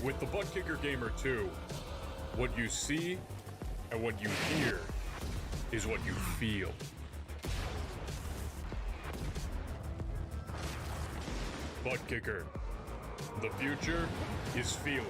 With the Butt Kicker Gamer 2, what you see and what you hear is what you feel. Butt Kicker. The future is feeling.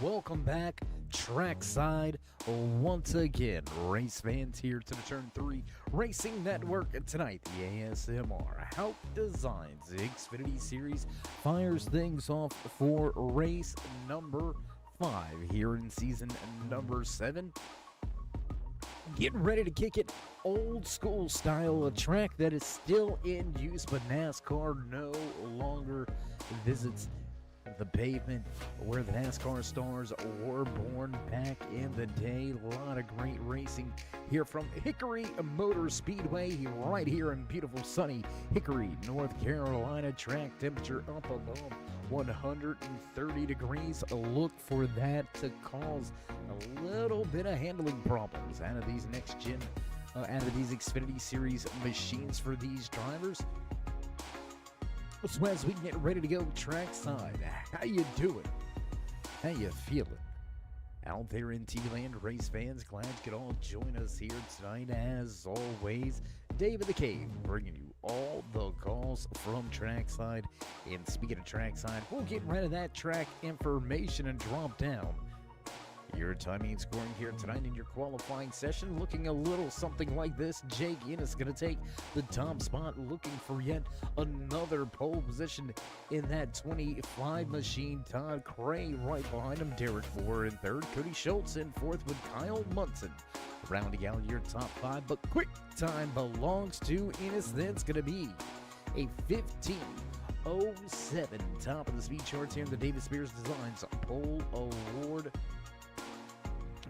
Welcome back, trackside, once again. Race fans here to the Turn 3 Racing Network. Tonight, the ASMR Hauck Designs Xfinitty Series fires things off for race number 5 here in season number 7. Getting ready to kick it old school style, a track that is still in use, but NASCAR no longer visits the pavement where the NASCAR stars were born back in the day. A lot of great racing here from Hickory Motor Speedway right here in beautiful sunny Hickory, North Carolina. Track temperature up above 130 degrees. Look for that to cause a little bit of handling problems out of these out of these Xfinity Series machines for these drivers. So as we get ready to go trackside, how you doing? How you feeling? Out there in T-Land, race fans, glad you could all join us here tonight. As always, Dave of the Cave bringing you all the calls from trackside. And speaking of trackside, we'll get rid of that track information and drop down your timing and scoring here tonight in your qualifying session. Looking a little something like this. Jake Innes going to take the top spot, looking for yet another pole position in that 25 machine. Todd Cray right behind him. Derek Moore in third. Cody Schultz in fourth with Kyle Munson rounding out your top 5. But quick time belongs to Innes. That's going to be a 15:07 top of the speed charts here in the David Spears Designs Pole Award.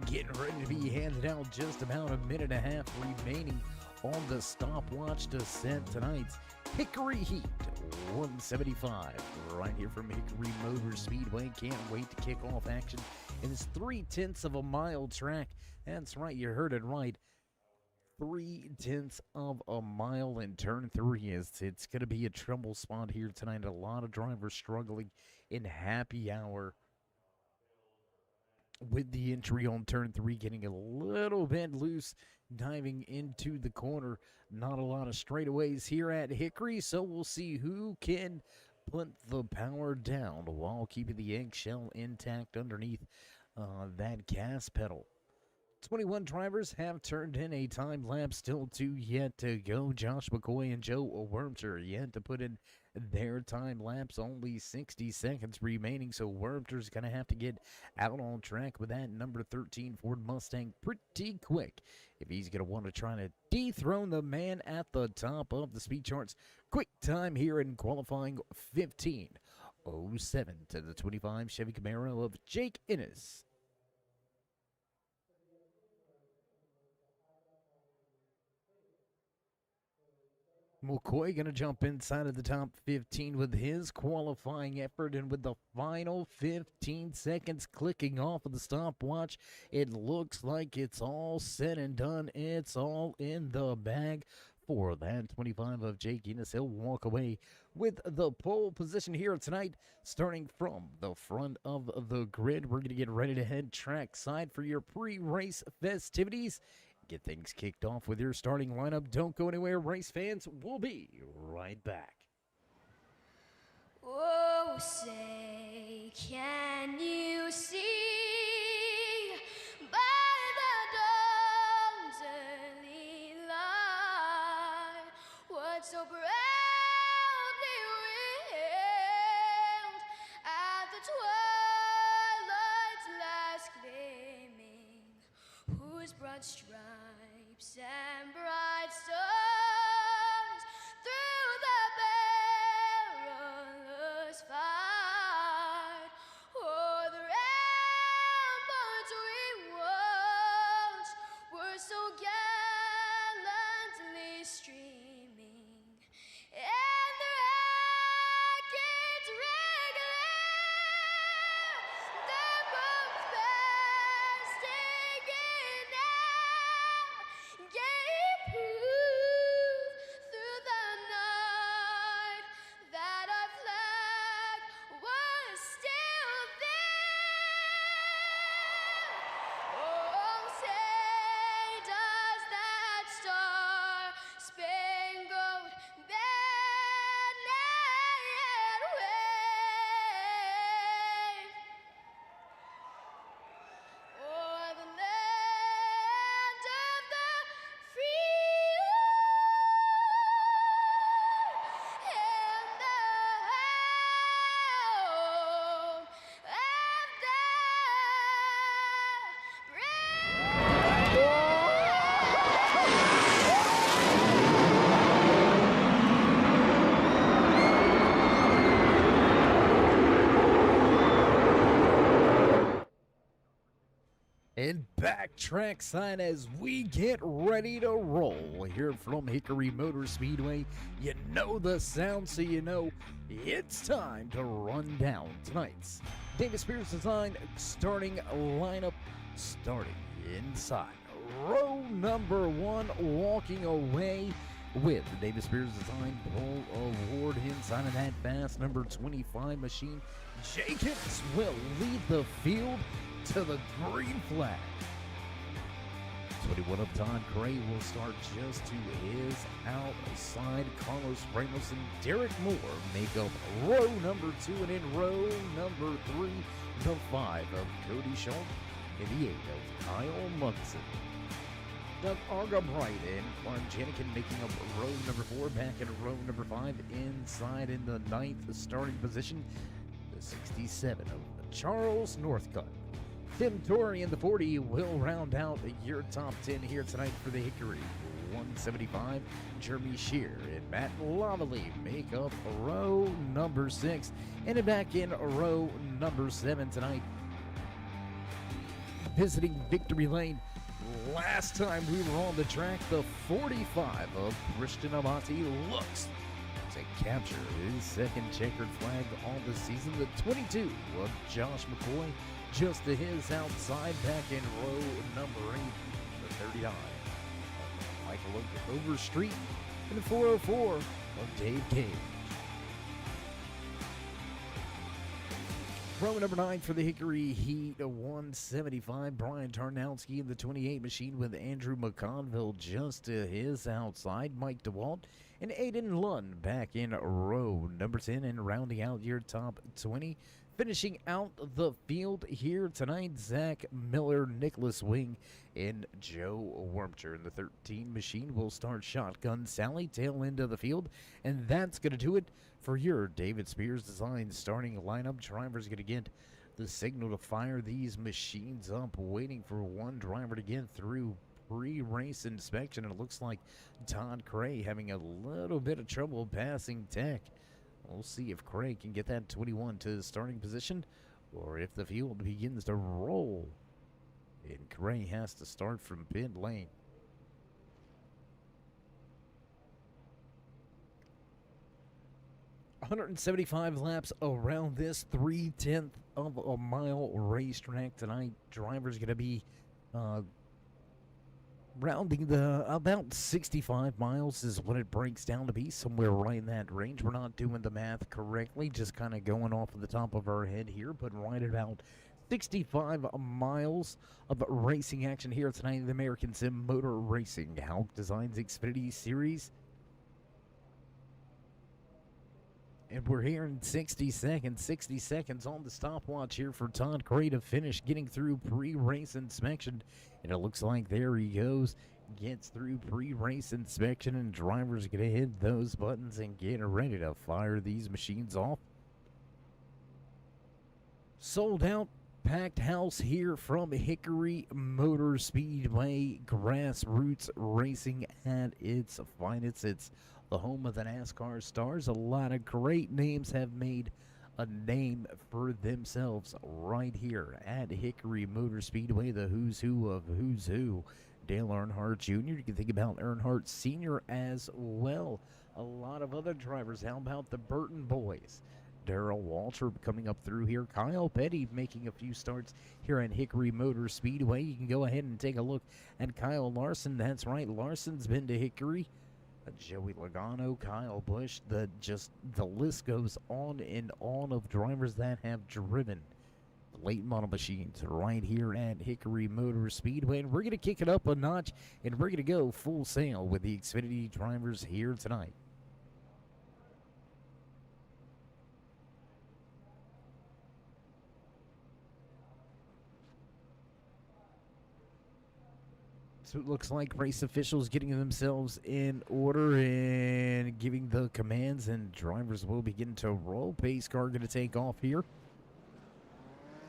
Getting ready to be handed out, just about a minute and a half remaining on the stopwatch to set tonight's Hickory Heat 175, right here from Hickory Motor Speedway. Can't wait to kick off action in this 3/10 of a mile track. That's right, you heard it right. 3/10 of a mile in turn 3. It's going to be a trouble spot here tonight. A lot of drivers struggling in happy hour with the entry on turn 3, getting a little bit loose, diving into the corner. Not a lot of straightaways here at Hickory, so we'll see who can put the power down while keeping the eggshell intact underneath that gas pedal. 21 drivers have turned in a time lapse, still 2 yet to go. Josh McCoy and Joe Wormter yet to put in their time lapse, only 60 seconds remaining, so Wormter's going to have to get out on track with that number 13 Ford Mustang pretty quick if he's going to want to try to dethrone the man at the top of the speed charts. Quick time here in qualifying, 15:07 to the 25 Chevy Camaro of Jake Ennis. McCoy going to jump inside of the top 15 with his qualifying effort, and with the final 15 seconds clicking off of the stopwatch, it looks like it's all said and done. It's all in the bag for that 25 of Jake Ennis. He'll walk away with the pole position here tonight, starting from the front of the grid. We're going to get ready to head trackside for your pre-race festivities. Get things kicked off with your starting lineup. Don't go anywhere, race fans. We'll be right back. Oh, say, can you see by the dawn's early light what so proudly wailed at the twilight's last gleaming, whose broad stripes and bright stars through the perilous fight o'er the ramparts we watched were so gallantly streaming, and the rackets regular, the boats fast taking out, gave proof through the night that our flag was still there. Oh, say does that star-spangled banner yet wave o'er the land of the free and the home of the And back trackside as we get ready to roll here from Hickory Motor Speedway. You know the sound, so you know it's time to run down tonight's Davis Spears Design starting lineup, starting inside row number 1, walking away with the Davis Spears Design Pole Award inside of that fast number 25 machine. Jacobs will lead the field to the green flag. 21 of Todd Gray will start just to his outside. Carlos Ramos and Derek Moore make up row number 2, and in row number 3, the 5 of Cody Schultz and the 8 of Kyle Munson. Doug Argabright and Clark Janikin making up row number 4, back in row number 5, inside in the 9th starting position, the 67 of Charles Northcutt. Tim Torrey in the 40 will round out your top 10 here tonight for the Hickory 175. Jeremy Shear and Matt Loveley make up row number 6. And back in row number 7 tonight, visiting Victory Lane. Last time we were on the track, the 45 of Christian Amati looks to capture his second checkered flag on the season. The 22 of Josh McCoy just to his outside back in row number 8. The 39 of Michael Overstreet and the 404 of Dave Cage. Row number 9 for the Hickory Heat, 175. Brian Tarnowski in the 28 machine with Andrew McConville just to his outside. Mike DeWalt and Aiden Lund back in row number 10 and rounding out your top 20. Finishing out the field here tonight, Zach Miller, Nicholas Wing, and Joe Wormcher. In the 13 machine will start Shotgun Sally, tail end of the field. And that's going to do it for your David Spears Design starting lineup. Drivers going to get the signal to fire these machines up, waiting for one driver to get through pre-race inspection. And it looks like Todd Cray having a little bit of trouble passing tech. We'll see if Craig can get that 21 to the starting position or if the field begins to roll. And Cray has to start from pit lane. .175 laps around this 3/10 of a mile racetrack tonight. Drivers going to be rounding the about 65 miles is what it breaks down to be, somewhere right in that range. We're not doing the math correctly, just kind of going off of the top of our head here, but right at about 65 miles of racing action here tonight in the American Sim Motor Racing Hauck Designs Xfinitty Series. And we're here in 60 seconds on the stopwatch here for Todd Cray to finish getting through pre-race inspection. And it looks like there he goes, gets through pre-race inspection, and drivers are going to hit those buttons and get ready to fire these machines off. Sold out, packed house here from Hickory Motor Speedway. Grassroots racing at its finest. It's the home of the NASCAR stars. A lot of great names have made a name for themselves right here at Hickory Motor Speedway. The who's who of who's who. Dale Earnhardt Jr. You can think about Earnhardt Sr. as well. A lot of other drivers. How about the Burton boys? Darrell Walter coming up through here. Kyle Petty making a few starts here at Hickory Motor Speedway. You can go ahead and take a look at Kyle Larson. That's right, Larson's been to Hickory. Joey Logano, Kyle Busch, the list goes on and on of drivers that have driven late model machines right here at Hickory Motor Speedway. And we're going to kick it up a notch, and we're going to go full sail with the Xfinity drivers here tonight. So it looks like race officials getting themselves in order and giving the commands, and drivers will begin to roll. Pace car going to take off here.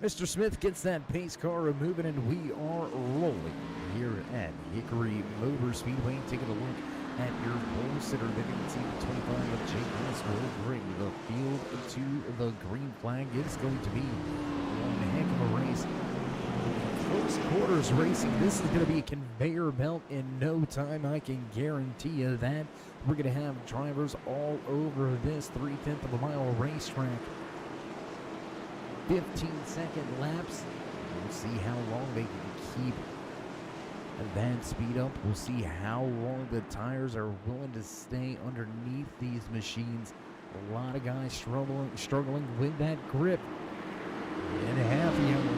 Mr. Smith gets that pace car moving, and we are rolling here at Hickory Motor Speedway. Taking a look at your pole sitter. Then you can see the 25 of Jake Ross will bring the field to the green flag. It's going to be one heck of a race. Close quarters racing. This is going to be a conveyor belt in no time. I can guarantee you that. We're going to have drivers all over this 3/10 of a mile racetrack. 15-second laps. We'll see how long they can keep that speed up. We'll see how long the tires are willing to stay underneath these machines. A lot of guys struggling with that grip. And half yellow.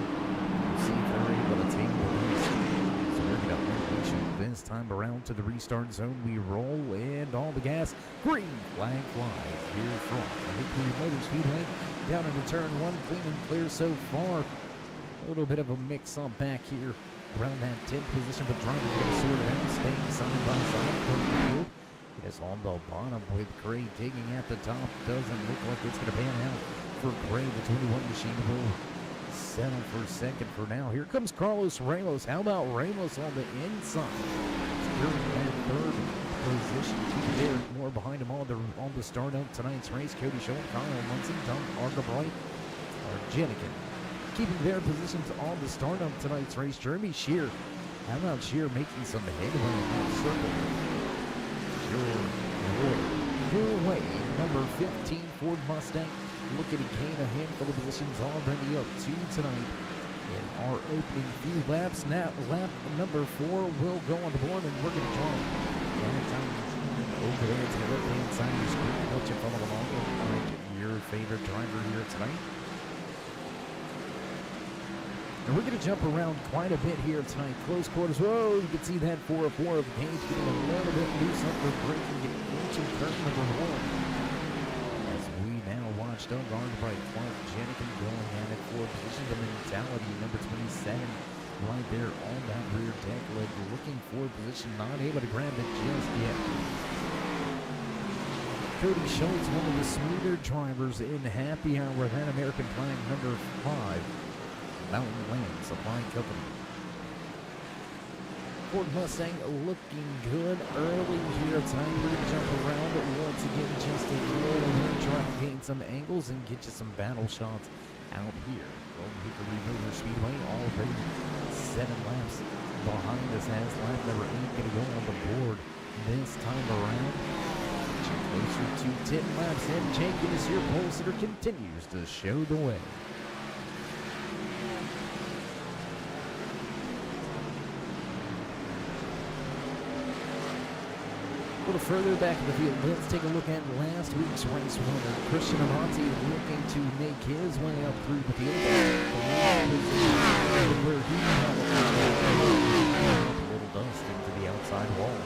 See if they're able to take the lead. So we're going to unleash this time around to the restart zone. We roll and all the gas. Green flag flies here from Hickory Motor Speedway. Down into turn 1, clean and clear so far. A little bit of a mix-up back here around that 10th position, but drivers going to sort it out, staying side by side from the field. It is on the bottom with Cray digging at the top. Doesn't look like it's going to pan out for Cray. The 21 machine will settle for second for now. Here comes Carlos Ramos. How about Ramos on the inside? Securing that third position. Keeping Derek Moore behind him on the start of tonight's race. Cody Schultz, Kyle Munson, Tom Argabright, Jenikin. Keeping their positions on the start of tonight's race. Jeremy Shear. How about Shear making some headway in that circle? Sure. underway. Number 15 Ford Mustang looking to gain a handful of positions already up to tonight in our opening few laps. Now, lap number 4 will go on the board, and we're going to draw over there to the left-hand side of your screen. Let you follow along and find your favorite driver here tonight. And we're going to jump around quite a bit here tonight. Close quarters. Whoa, you can see that 404 of the gauge getting a little bit loose up for braking, getting into turn number 1. As we now watch Doug Arnbright, Clark Jenikin going at it for position. The mentality, number 27, right there on that rear deck leg, looking for position, not able to grab it just yet. Cody Schultz, one of the smoother drivers in happy hour, that American flag number 5. Mountain Land Supply Company. Ford Mustang looking good early here. Time to jump around once again, just a little bit, try to gain some angles and get you some battle shots out here. Old Hickory Motor Speedway already 7 laps behind us as lap number 8 going to go on the board this time around. Closer to 10 laps in, Jenkins here, pole sitter continues to show the way. A little further back in the field, let's take a look at last week's race winner. Christian Amonte looking to make his way up through the field. Where he a little dust into the outside wall.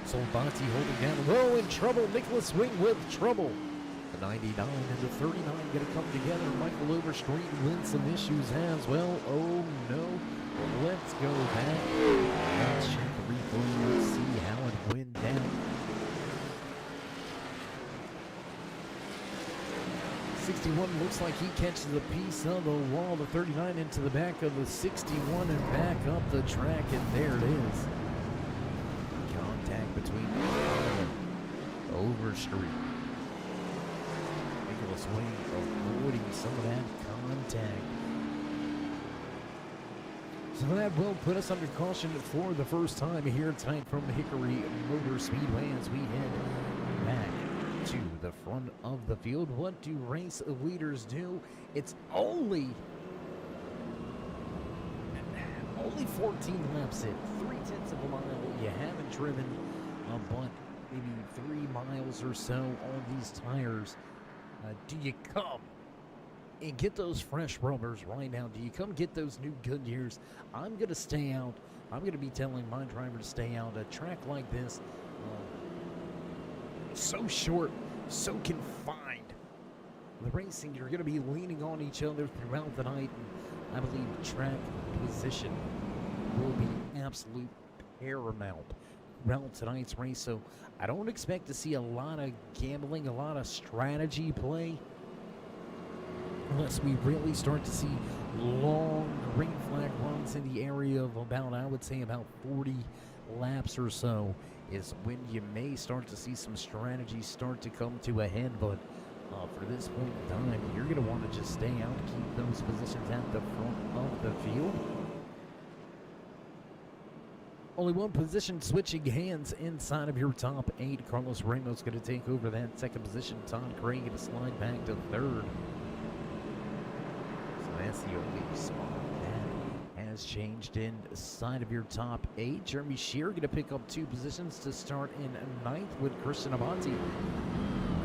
Solbanti holding down low in trouble. Nicholas Swing with trouble. The 99 and the 39 going to come together. Michael Overstreet with some issues as well. Oh no. Let's go back. Let's check the replay and see how it went down. 61 looks like he catches a piece of the wall. The 39 into the back of the 61 and back up the track, and there it is. Contact between Overstreet. Nicholas Wayne avoiding some of that contact. So that will put us under caution for the first time here tonight from Hickory Motor Speedway as we head back to the front of the field. What do race leaders do? It's only 14 laps in, 0.3 of a mile. You haven't driven but maybe 3 miles or so on these tires. Do you come and get those fresh rubbers right now? Do you come get those new Goodyears? I'm going to stay out. I'm going to be telling my driver to stay out. A track like this, so short, so confined. The racing, you're going to be leaning on each other throughout the night. And I believe track position will be absolute paramount throughout tonight's race. So I don't expect to see a lot of gambling, a lot of strategy play, unless we really start to see long green flag runs in the area of about, I would say, about 40 laps or so is when you may start to see some strategies start to come to a head. But for this point in time, you're going to want to just stay out, keep those positions at the front of the field. Only one position switching hands inside of your top 8. Carlos Ramos going to take over that second position. Todd Gray going to slide back to third. So that's the only spot that has changed inside of your top 8. Jeremy Shear going to pick up 2 positions to start in 9th with Christian Amonte.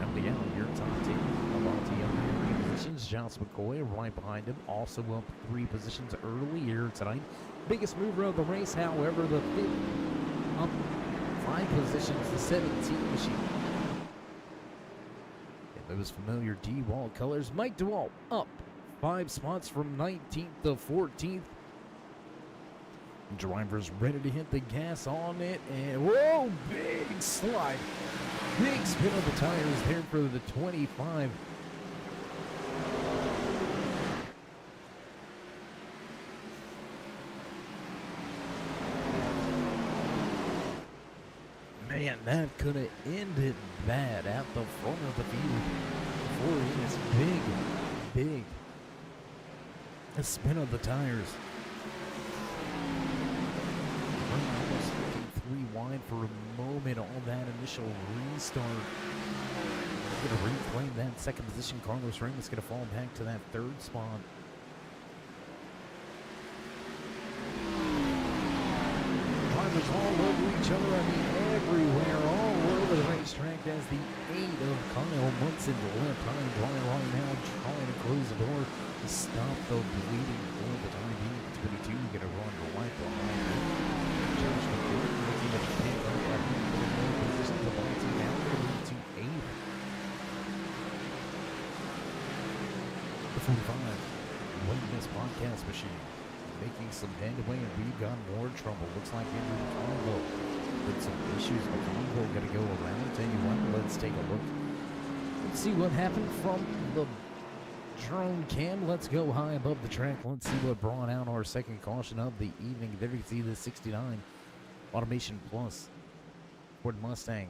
Rounding out your top 10. Amonte up 3 positions. Josh McCoy right behind him, also up 3 positions earlier tonight. Biggest mover of the race, however, the 5th up 5 positions, the 17 machine. In those familiar D-Wall colors, Mike DeWalt up 5 spots from 19th to 14th. Drivers ready to hit the gas on it, and whoa, big slide. Big spin of the tires there for the 25. And that could have ended bad at the front of the field. Before in is big a spin of the tires. Almost looking 3 wide for a moment on that initial restart. Going to reclaim that second position. Carlos Ramos going to fall back to that 3rd spot. Drivers all over each other. I mean, everywhere, all over the racetrack as the 8 of Kyle Munson left behind Brian right now, trying to close the door to stop the bleeding for the time being. 22 going to run right behind him. George McCourt looking to pick up a handful of more positions. The ball team now going to move to 8th. The 45, winning this podcast machine, making some headway, and we've got more trouble. Looks like Andrew McConville with some issues. McConville going to go around. Tell you what, let's take a look. Let's see what happened from the drone cam. Let's go high above the track. Let's see what brought out our second caution of the evening. There you see the 69 Automation Plus Ford Mustang.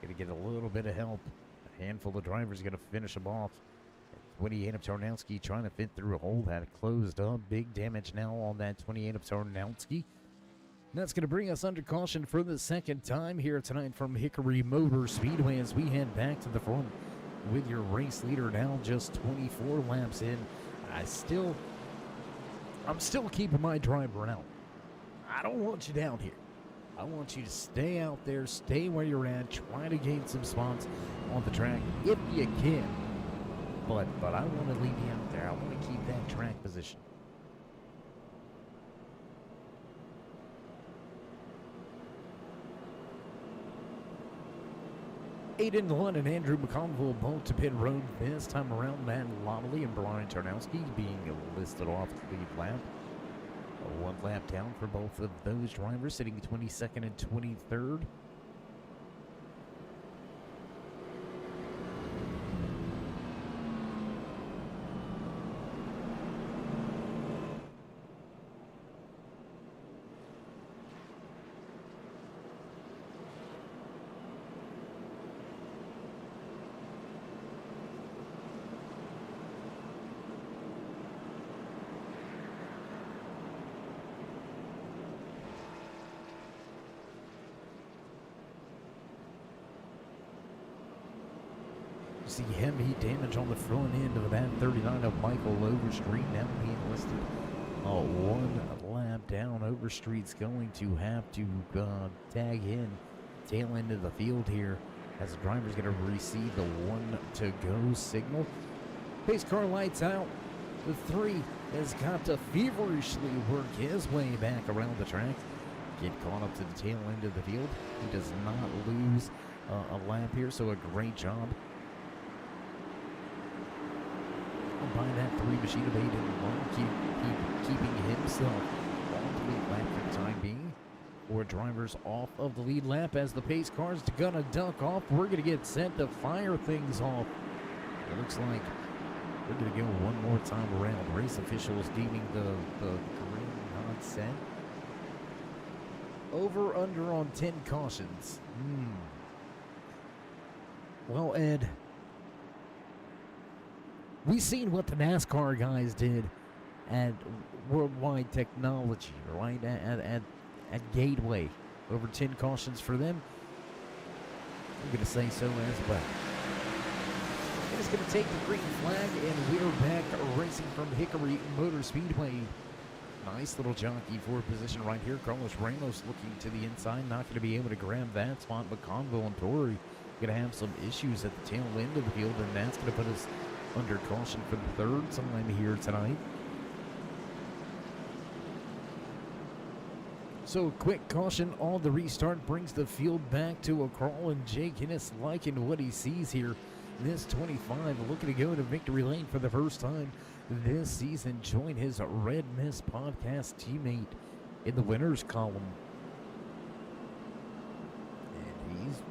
Going to get a little bit of help. A handful of drivers going to finish them off. 28 of Tarnowski trying to fit through a hole that closed up. Big damage now on that 28 of Tarnowski. That's going to bring us under caution for the second time here tonight from Hickory Motor Speedway as we head back to the front with your race leader now just 24 laps in. I'm still keeping my driver out. I don't want you down here. I want you to stay out there, stay where you're at, try to gain some spots on the track if you can. But I want to leave you out there. I want to keep that track position. Aiden Lund and Andrew McConville both to pit road this time around. Matt Lobley and Brian Tarnowski being listed off the lead lap. 1 lap down for both of those drivers, sitting 22nd and 23rd. See heavy damage on the front end of that 39 of Michael Overstreet now being listed 1 lap down. Overstreet's going to have to tag in tail end of the field here as the driver's going to receive the 1 to go signal. Pace car lights out. The 3 has got to feverishly work his way back around the track. Get caught up to the tail end of the field. He does not lose a lap here, so a great job by that 3 machine of 8 and 1, keeping himself on the lead lap for the time being. 4 drivers off of the lead lap as the pace car's gonna duck off. We're gonna get set to fire things off. It looks like we're gonna go one more time around. Race officials deeming the green not set. Over under on 10 cautions. Well, Ed, we seen what the NASCAR guys did at Worldwide Technology, right? At Gateway. Over 10 cautions for them. I'm going to say so as well. And it's going to take the green flag, and we're back racing from Hickory Motor Speedway. Nice little jockey for position right here. Carlos Ramos looking to the inside, not going to be able to grab that spot, but Convo and Torrey going to have some issues at the tail end of the field, and that's going to put us under caution for the 3rd time here tonight. So a quick caution on the restart brings the field back to a crawl, and Jake Innes liking what he sees here. This 25 looking to go to victory lane for the first time this season. Join his Red Mist podcast teammate in the winners column. And he's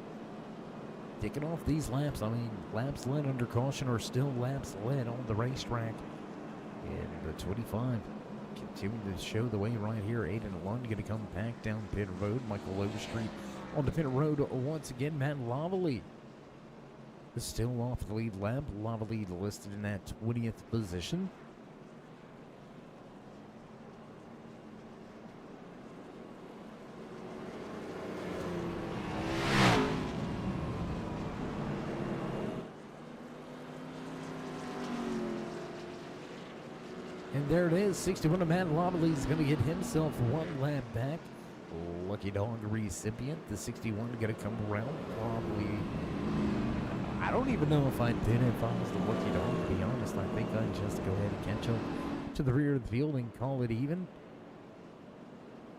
taking off these laps. I mean, laps led under caution are still laps led on the racetrack. And the 25 continuing to show the way right here. Aiden Lund going to come back down pit road. Michael Overstreet On the pit road once again, Matt Lavallee is still off the lead lap. Lavallee listed in that 20th position. And there it is, 61 to Matt Lavallee is going to get himself one lap back. Lucky dog recipient, the 61 going to come around probably. I don't even know if I did if I was the lucky dog, to be honest. I think I'd just go ahead and catch up to the rear of the field and call it even.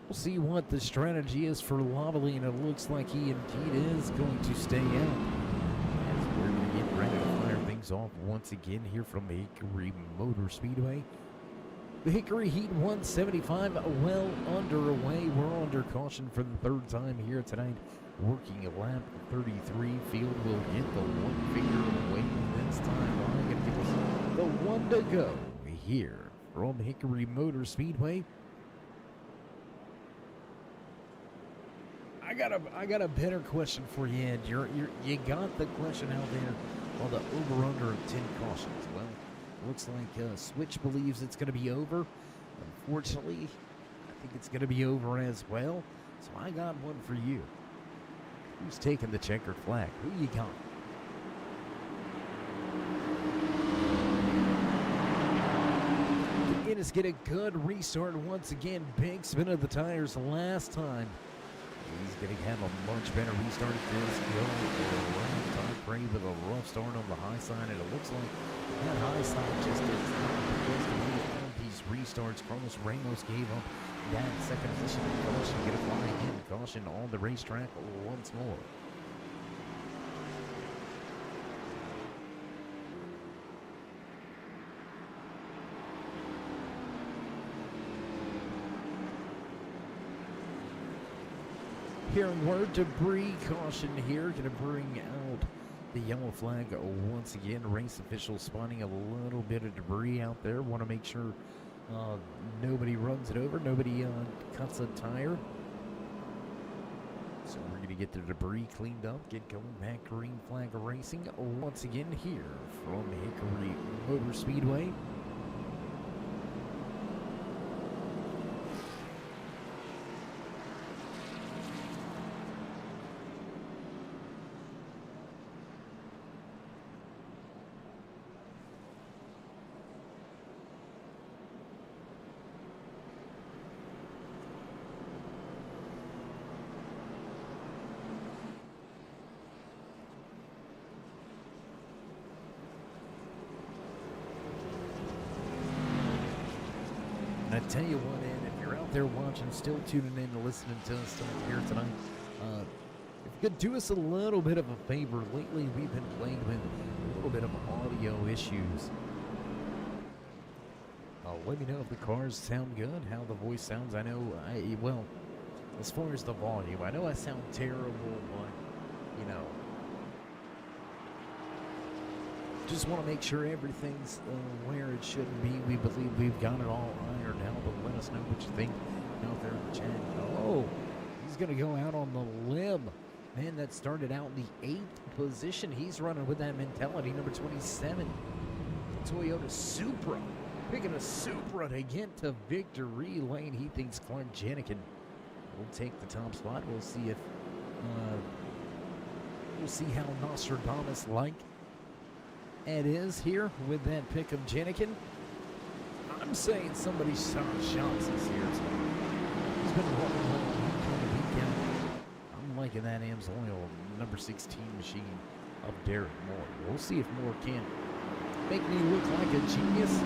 We'll see what the strategy is for Lavallee, and it looks like he indeed is going to stay out. As we're going to get ready to fire things off once again here from the Hickory Motor Speedway. The Hickory Heat 175 well underway. We're under caution for the third time here tonight. Working a lap 33. Field will get the one finger away this time. I'm going to give us the one to go here from Hickory Motor Speedway. I got a better question for you, Ed. You got the question out there on the over/under of 10 cautions. Well, looks like Switch believes it's going to be over. Unfortunately, I think it's going to be over as well. So I got one for you. Who's taking the checkered flag? Who you got? Guinness get a good restart once again. Big spin of the tires last time. He's going to have a much better restart at this go around Todd Gray with a rough start on the high side, and it looks like that high side just is not supposed to be on these restarts. Carlos Ramos gave up that second position. Caution, get a fly again. Caution on the racetrack once more. Hearing word, debris caution here, going to bring out the yellow flag once again. Race officials spotting a little bit of debris out there. Want to make sure nobody runs it over, nobody cuts a tire. So we're going to get the debris cleaned up, get going back green flag racing once again here from Hickory Motor Speedway. And I tell you what, Ed, if you're out there watching, still tuning in and listening to us here tonight, if you could do us a little bit of a favor. Lately, we've been playing with a little bit of audio issues. Let me know if the cars sound good, how the voice sounds. I know, well, as far as the volume, I know I sound terrible, but, you know, just want to make sure everything's where it should be. We believe we've got it all ironed out, but let us know what you think out there in the chat. Oh, he's going to go out on the limb. Man, that started out in the 8th position. He's running with that mentality. Number 27, Toyota Supra. Picking a Supra to get to victory lane. He thinks Clark Jenikin will take the top spot. We'll see if, we'll see how Nostradamus-like Ed is here with that pick of Jenikin. I'm saying somebody shot shots this year. So he's been running well week in, week out. I'm liking that Amsoil number 16 machine of Derek Moore. We'll see if Moore can make me look like a genius.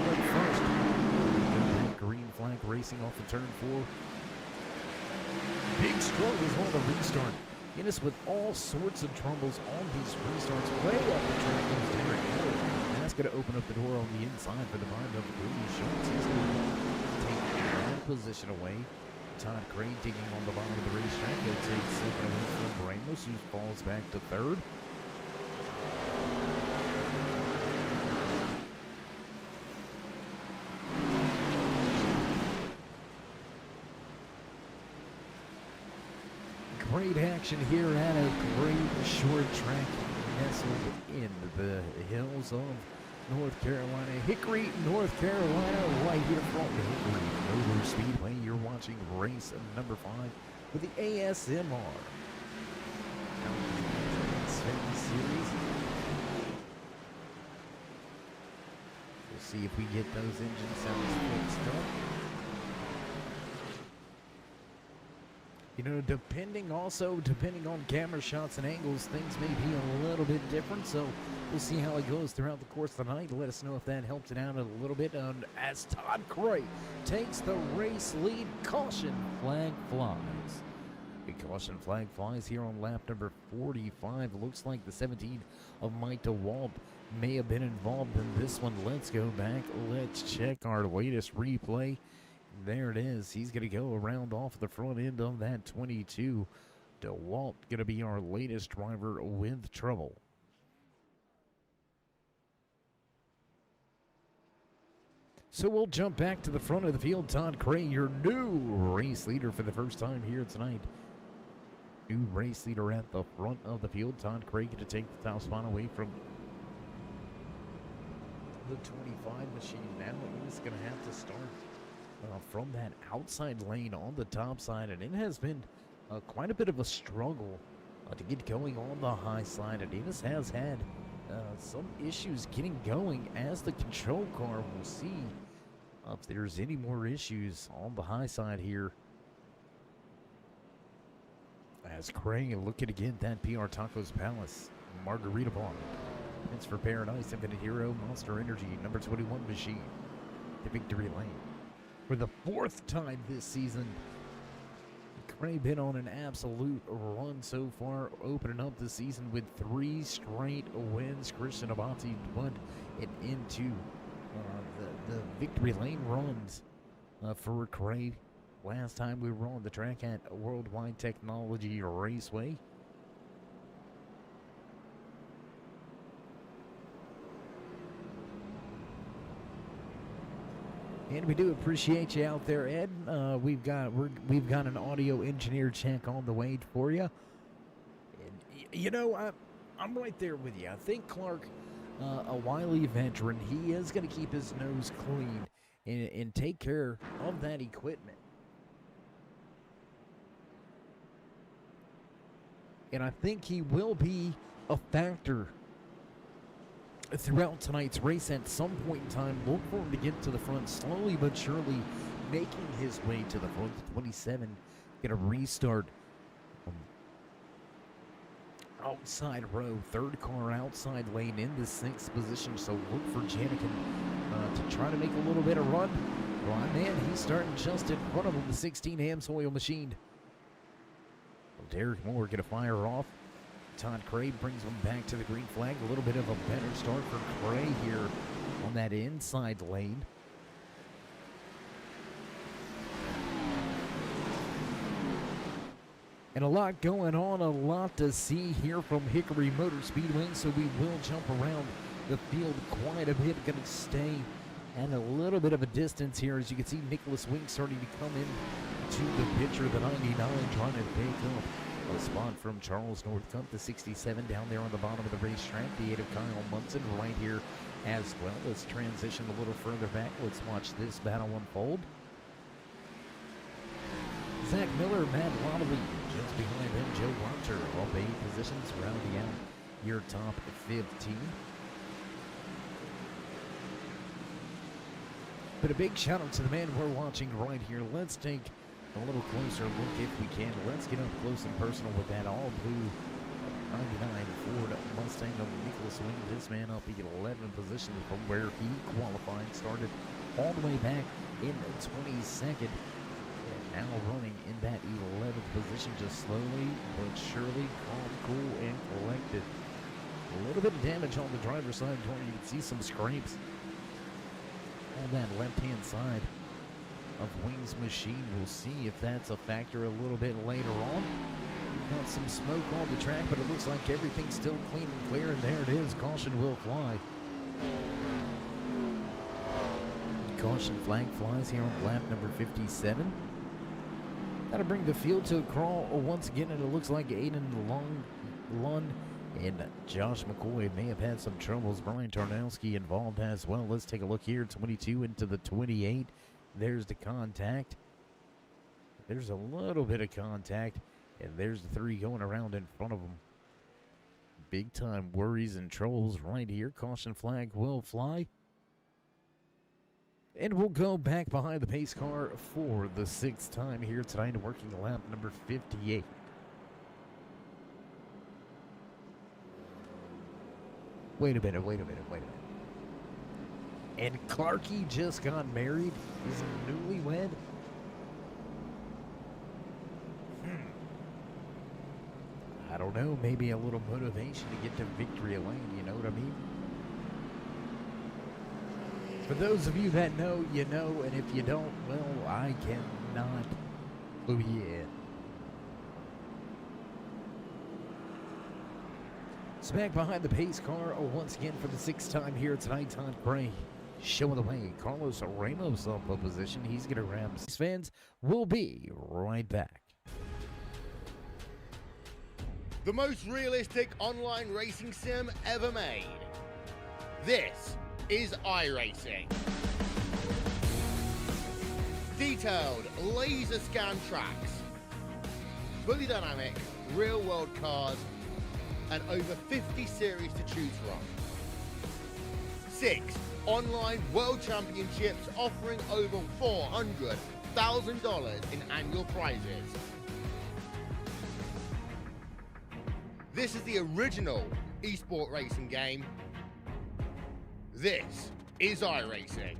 But first, that green flag racing off of turn 4. Big struggles on the restart. Guinness with all sorts of troubles on these restarts. Way up the track goes Derek Moore. And that's going to open up the door on the inside for the mind of Cody Schultz. He's going to take that position away. Todd Crane digging on the bottom of the racetrack. He'll take second away from Ramos, who falls back to third. great action here at a great short track nestled in the hills of North Carolina. Hickory, North Carolina, right here from Hickory Motor Speedway. You're watching race number 5 with the ASMR Xfinitty Series. We'll see if we get those engine sounds fixed up. You know, depending on camera shots and angles, things may be a little bit different. So we'll see how it goes throughout the course of the night. Let us know if that helps it out a little bit. As Todd Cray takes the race lead, caution flag flies. The caution flag flies here on lap number 45. It looks like the 17 of Mike DeWalt may have been involved in this one. Let's go back. Let's check our latest replay. There it is. He's going to go around off the front end of that 22. DeWalt going to be our latest driver with trouble. So we'll jump back to the front of the field. Todd Cray, your new race leader for the first time here tonight. New race leader at the front of the field. Todd Cray going to take the top spot away from the 25 machine. Now he's going to have to start from that outside lane on the top side, and it has been quite a bit of a struggle to get going on the high side. And Ennis has had some issues getting going as the control car. We'll see if there's any more issues on the high side here. As Cray looking to get that PR Tacos Palace Margarita Bar. It's for Paradise, Infinite Hero, Monster Energy, number 21 machine, the victory lane. For the 4th time this season, Cray been on an absolute run so far, opening up the season with 3 straight wins. Christian Abati put it into the victory lane runs for Cray. Last time we were on the track at Worldwide Technology Raceway. And we do appreciate you out there, Ed. We've got an audio engineer check on the way for you. And, you know, I'm right there with you. I think Clark, a wily veteran, he is going to keep his nose clean and take care of that equipment. And I think he will be a factor throughout tonight's race. At some point in time, look for him to get to the front, slowly but surely making his way to the front. 27 gonna restart outside row, 3rd car outside lane in the 6th position. So look for Janikin to try to make a little bit of run. Well, man, he's starting just in front of him, the 16 Amsoil machine. Well, Derek Moore gonna fire off. Todd Cray brings him back to the green flag. A little bit of a better start for Cray here on that inside lane. And a lot going on, a lot to see here from Hickory Motor Speedway, so we will jump around the field quite a bit. Going to stay at a little bit of a distance here. As you can see, Nicholas Wink starting to come in to the picture. The 99 trying to pick up a spot from Charles Northcutt, the 67 down there on the bottom of the racetrack. The 8 of Kyle Munson right here as well. Let's transition a little further back. Let's watch this battle unfold. Zach Miller, Matt Loveley, just behind them, Joe Watcher, all 8 positions, rounding out your top 15. But a big shout out to the man we're watching right here. Let's take a little closer look if we can. Let's get up close and personal with that all blue 99 Ford Mustang of Nicholas Wing. This man up 11 positions from where he qualified. Started all the way back in 22nd. And now running in that 11th position, just slowly but surely, calm, cool, and collected. A little bit of damage on the driver's side. You can see some scrapes on that left-hand side of Wing's machine. We'll see if that's a factor a little bit later on. We've got some smoke on the track, but it looks like everything's still clean and clear, and there it is. Caution will fly. Caution flag flies here on lap number 57. That'll bring the field to a crawl once again, and it looks like Aiden Lund and Josh McCoy may have had some troubles. Brian Tarnowski involved as well. Let's take a look here. 22 into the 28. There's the contact. There's a little bit of contact, and there's the 3 going around in front of them. Big time worries and troubles right here. Caution flag will fly. And we'll go back behind the pace car for the 6th time here tonight, working lap number 58. Wait a minute. And Clarkie just got married? He's a newlywed? I don't know, maybe a little motivation to get to victory lane, you know what I mean? For those of you that know, you know, and if you don't, well, I cannot clue you in. So back behind the pace car once again for the 6th time here tonight. Todd Gray showing the way. Carlos Ramos up a position. He's going to grab his fans. We'll be right back. The most realistic online racing sim ever made. This is iRacing. Detailed laser scan tracks, fully dynamic real world cars, and over 50 series to choose from. 6 online world championships offering over $400,000 in annual prizes. This is the original esport racing game. This is iRacing.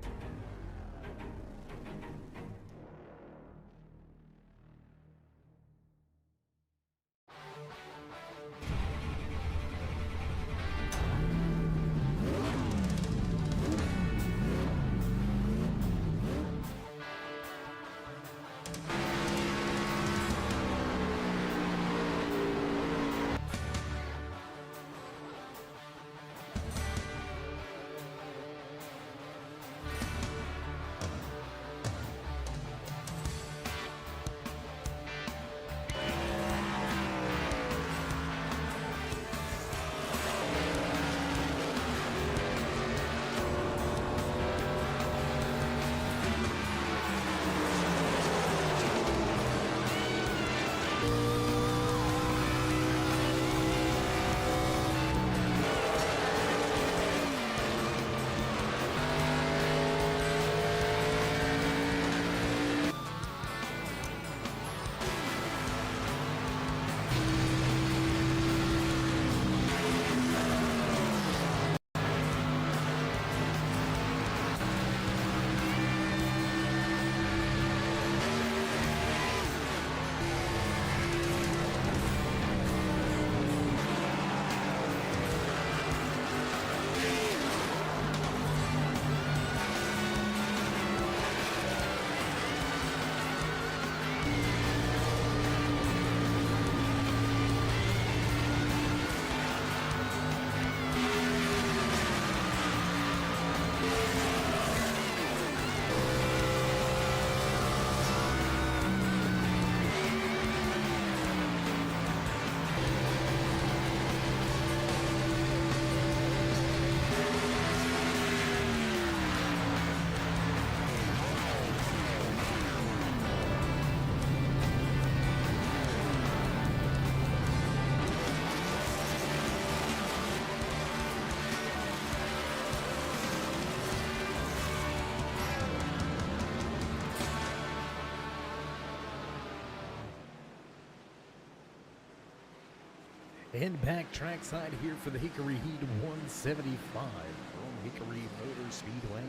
And back trackside here for the Hickory Heat 175 from Hickory Motor Speedway.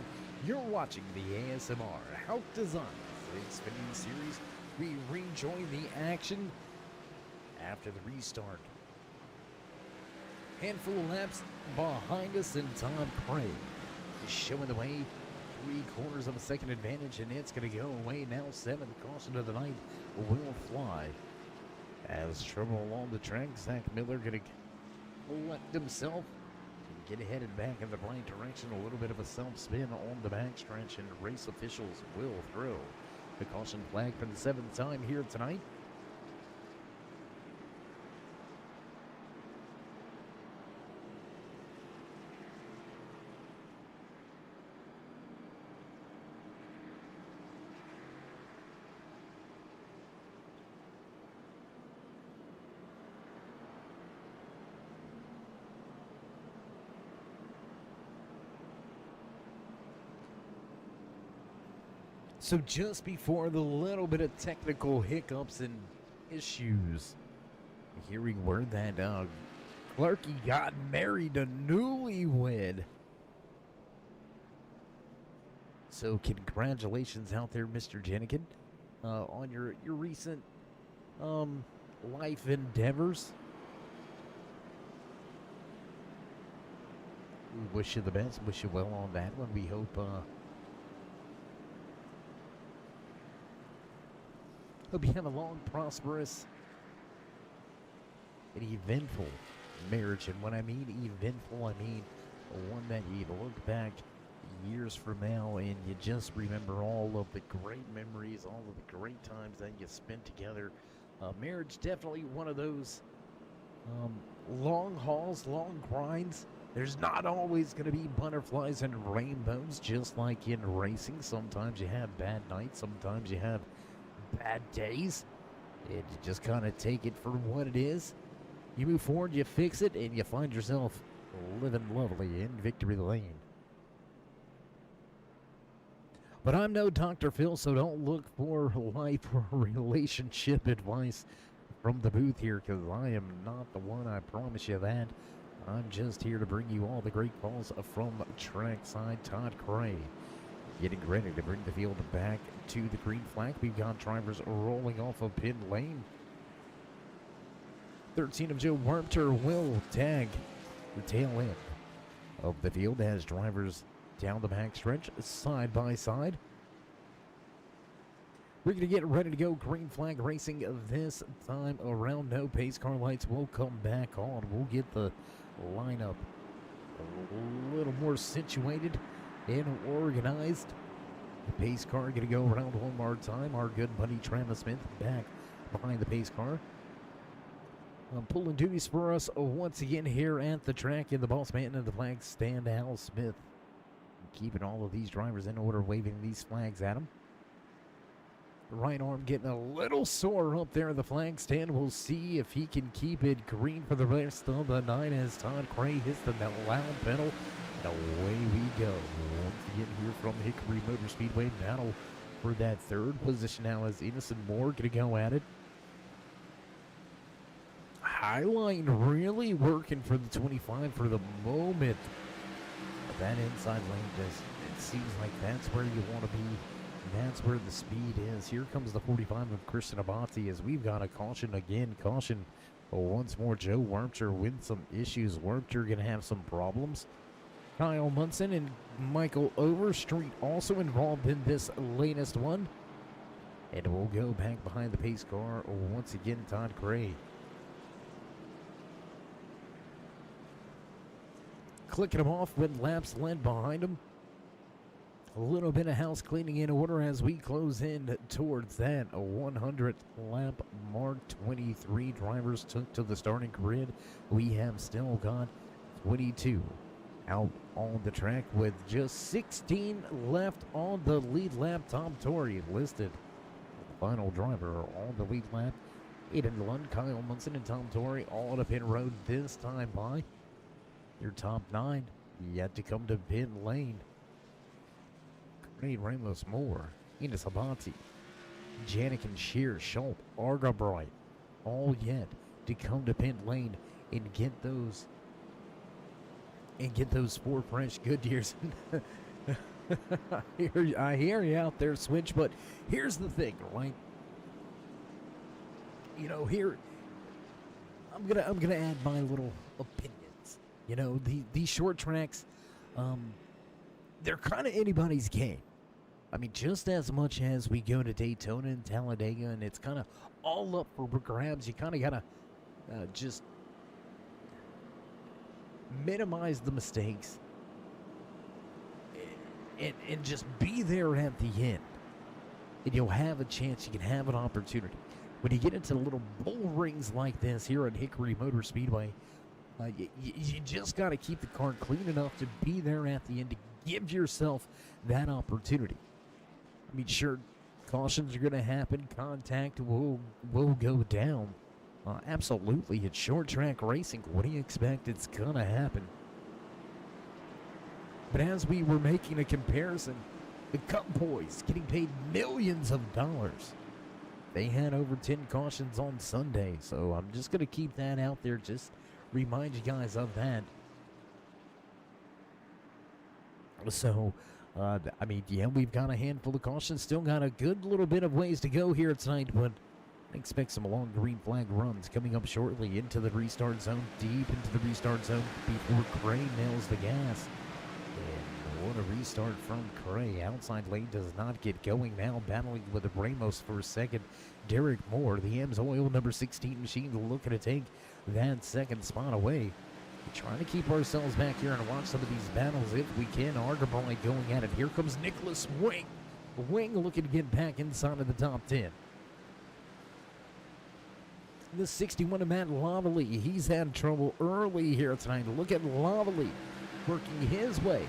You're watching the ASMR Hauck Designs Xfinitty Series. We rejoin the action after the restart. Handful of laps behind us, and Tom Craig is showing the way. 3/4 of a second advantage, and it's going to go away now. 7th caution of the night will fly. As trouble along the track, Zach Miller going to collect himself and get ahead and back in the right direction. A little bit of a self-spin on the backstretch, and race officials will throw The caution flag for the 7th time here tonight. So just before the little bit of technical hiccups and issues, hearing word that Clarky got married, a newlywed. So congratulations out there, Mr. Jenikin, on your recent life endeavors. We wish you the best. Wish you well on that one. We hope you have a long, prosperous, and eventful marriage. And when I mean eventful, I mean one that you look back years from now and you just remember all of the great memories, all of the great times that you spent together. Marriage, definitely one of those long hauls, long grinds. There's not always going to be butterflies and rainbows, just like in racing. Sometimes you have bad nights, sometimes you have bad days, and you just kind of take it for what it is. You move forward, you fix it, and you find yourself living lovely in victory lane. But I'm no Dr. Phil, so don't look for life or relationship advice from the booth here, because I am not the one, I promise you that. I'm just here to bring you all the great calls from trackside Todd Cray. Getting ready to bring the field back to the green flag. We've got drivers rolling off of pit lane. 13 of Joe Warmter will tag the tail end of the field as drivers down the back stretch, side by side. We're going to get ready to go green flag racing this time around. No pace car lights will come back on. We'll get the lineup a little more situated and organized. The pace car going to go around one more time. Our good buddy Travis Smith back behind the pace car. Pulling duties for us once again here at the track in the boss man of the flag stand, Al Smith. Keeping all of these drivers in order, waving these flags at them. The right arm getting a little sore up there in the flag stand. We'll see if he can keep it green for the rest of the night as Todd Cray hits the loud pedal. And away we go. Once again here from Hickory Motor Speedway. Battle for that third position now as Innocent Moore going to go at it. Highline really working for the 25 for the moment. That inside lane just, it seems like that's where you want to be. That's where the speed is. Here comes the 45 of Christian Abate as we've got a caution again. Caution once more. Joe Warmter with some issues. Warmter going to have some problems. Kyle Munson and Michael Overstreet also involved in this latest one. And we'll go back behind the pace car once again, Todd Cray. Clicking them off with laps led behind them. A little bit of house cleaning in order as we close in towards that 100th lap mark. 23 drivers took to the starting grid. We have still got 22 out on the track with just 16 left on the lead lap. Tom Torrey listed the final driver on the lead lap. Aiden Lund, Kyle Munson, and Tom Torrey all on a pit road this time by. Your top 9 yet to come to pit lane. Ray Ramos Moore, Enos Abate, Janik and Shear, Schultz, Argabright, all yet to come to pit lane and get those 4 fresh Goodyears. I hear you out there, Switch, but here's the thing, right? You know, here I'm gonna add my little opinions. You know, these short tracks, they're kind of anybody's game. I mean, just as much as we go to Daytona and Talladega, and it's kind of all up for grabs, you kind of got to just minimize the mistakes and just be there at the end. and you'll have a chance, you can have an opportunity. When you get into little bull rings like this here at Hickory Motor Speedway, you just got to keep the car clean enough to be there at the end to give yourself that opportunity. I mean, sure, cautions are going to happen. Contact will go down. Absolutely, it's short track racing. What do you expect? It's going to happen. But as we were making a comparison, the Cup boys getting paid millions of dollars. They had over 10 cautions on Sunday, so I'm just going to keep that out there. Just remind you guys of that. So, I mean, yeah, we've got a handful of cautions. Still got a good little bit of ways to go here tonight, but I expect some long green flag runs coming up shortly into the restart zone, deep into the restart zone before Cray nails the gas. And what a restart from Cray. Outside lane does not get going now, battling with Ramos for a second. Derek Moore, the AMSOIL number 16 machine, looking to take that second spot away. We're trying to keep ourselves back here and watch some of these battles if we can. Argerbrite going at it. Here comes Nicholas Wing. Wing looking to get back inside of the top 10. The 61 of Matt Loveley. He's had trouble early here tonight. Look at Loveley working his way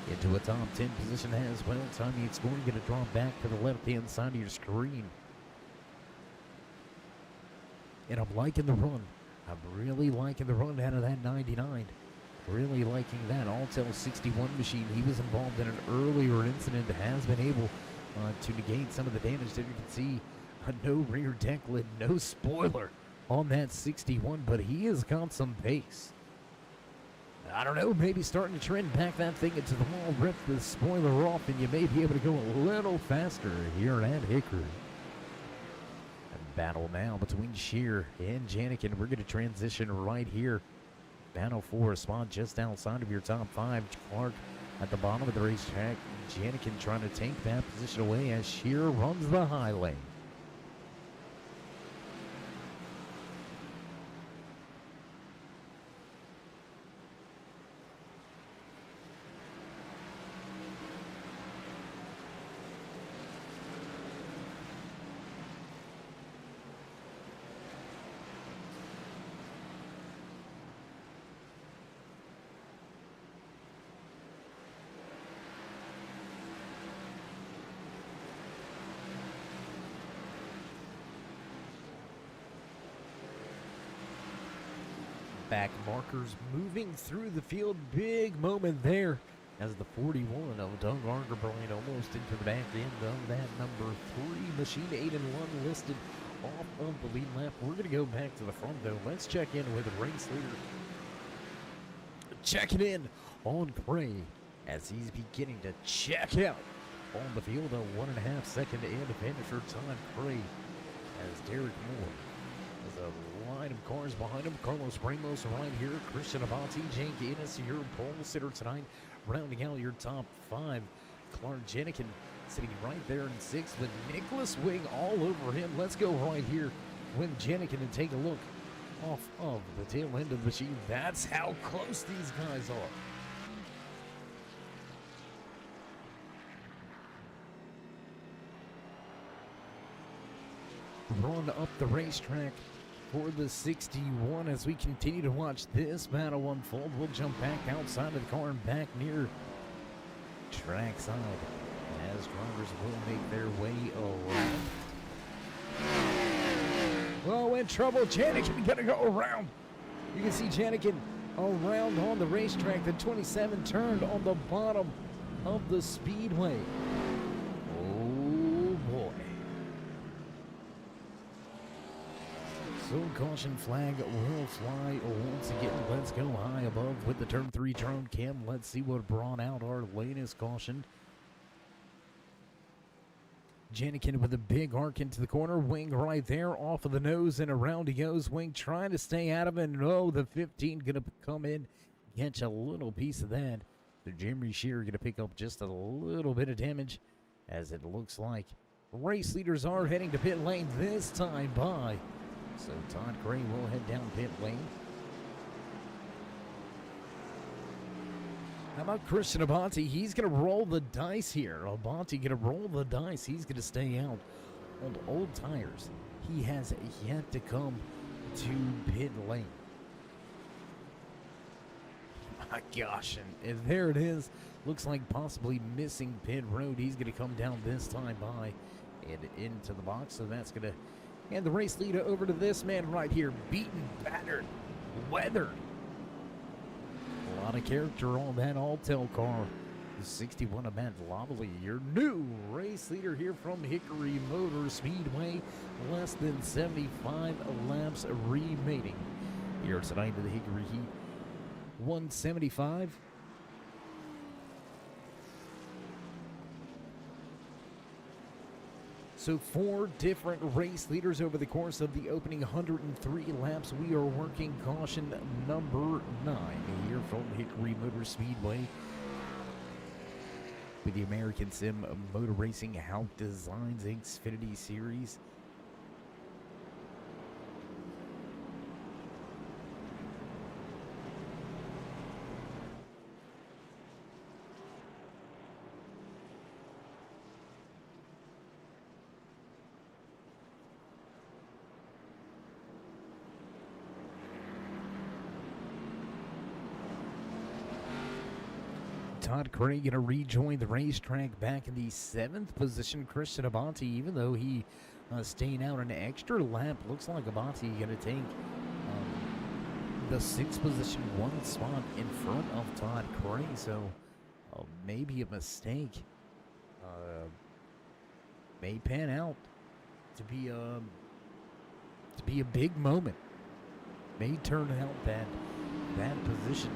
into a top 10 position as well. Tommy, it's going to drop back to the left-hand side of your screen. And I'm liking the run. I'm really liking the run out of that 99. Really liking that. Alltel 61 machine. He was involved in an earlier incident that has been able to negate some of the damage that you can see. No rear deck lid, no spoiler on that 61, but he has got some pace. I don't know, maybe starting to trend back that thing into the wall, rip the spoiler off, and you may be able to go a little faster here at Hickory. A battle now between Shear and Janikin. We're going to transition right here. Battle for a spot just outside of your top 5. Clark at the bottom of the racetrack. Janikin trying to take that position away as Shear runs the high lane. Back markers moving through the field. Big moment there as the 41 of Doug Argerbrite almost into the back end of that number 3 machine. 8 and 1 listed off of the lead lap. We're going to go back to the front though. Let's check in with the race leader. Checking in on Cray as he's beginning to check out on the field. A 1.5 second advantage for time. Cray as Derek Moore. There's a line of cars behind him. Carlos Ramos right here. Christian Abati, Jake Ennis, your pole sitter tonight. Rounding out your top 5. Clark Jenikin sitting right there in 6th with Nicholas Wing all over him. Let's go right here with Jenikin and take a look off of the tail end of the machine. That's how close these guys are. Run up the racetrack for the 61 as we continue to watch this battle unfold. We'll jump back outside of the car and back near trackside as drivers will make their way around. Oh, in trouble. Janikin gonna go around. You can see Janikin around on the racetrack. The 27 turned on the bottom of the speedway. So caution flag will fly once again. Let's go high above with the turn 3 drone cam. Let's see what brought out our latest caution. Janikin with a big arc into the corner. Wing right there off of the nose and around he goes. Wing trying to stay out of it. No, the 15 going to come in. Catch a little piece of that. The Jimmy Shear going to pick up just a little bit of damage as it looks like race leaders are heading to pit lane this time by. So Todd Gray will head down pit lane. How about Christian Abate? He's going to roll the dice here. Abate going to roll the dice. He's going to stay out on old tires. He has yet to come to pit lane. My gosh, and there it is. Looks like possibly missing pit road. He's going to come down this time by and into the box. So that's going to hand the race leader over to this man right here. Beaten, battered, weathered. A lot of character on that Altel car. The 61 of Matt Lovelly, your new race leader here from Hickory Motor Speedway. Less than 75 laps remaining here tonight in the Hickory Heat. 175. So 4 different race leaders over the course of the opening 103 laps. We are working caution number 9 here from Hickory Motor Speedway with the American Sim Motor Racing Hauck Designs Xfinitty Series. Todd Craig going to rejoin the racetrack back in the 7th position. Christian Abate, even though he staying out an extra lap, looks like Abate going to take the 6th position, 1 spot in front of Todd Craig. So maybe a mistake may pan out to be a big moment. May turn out that position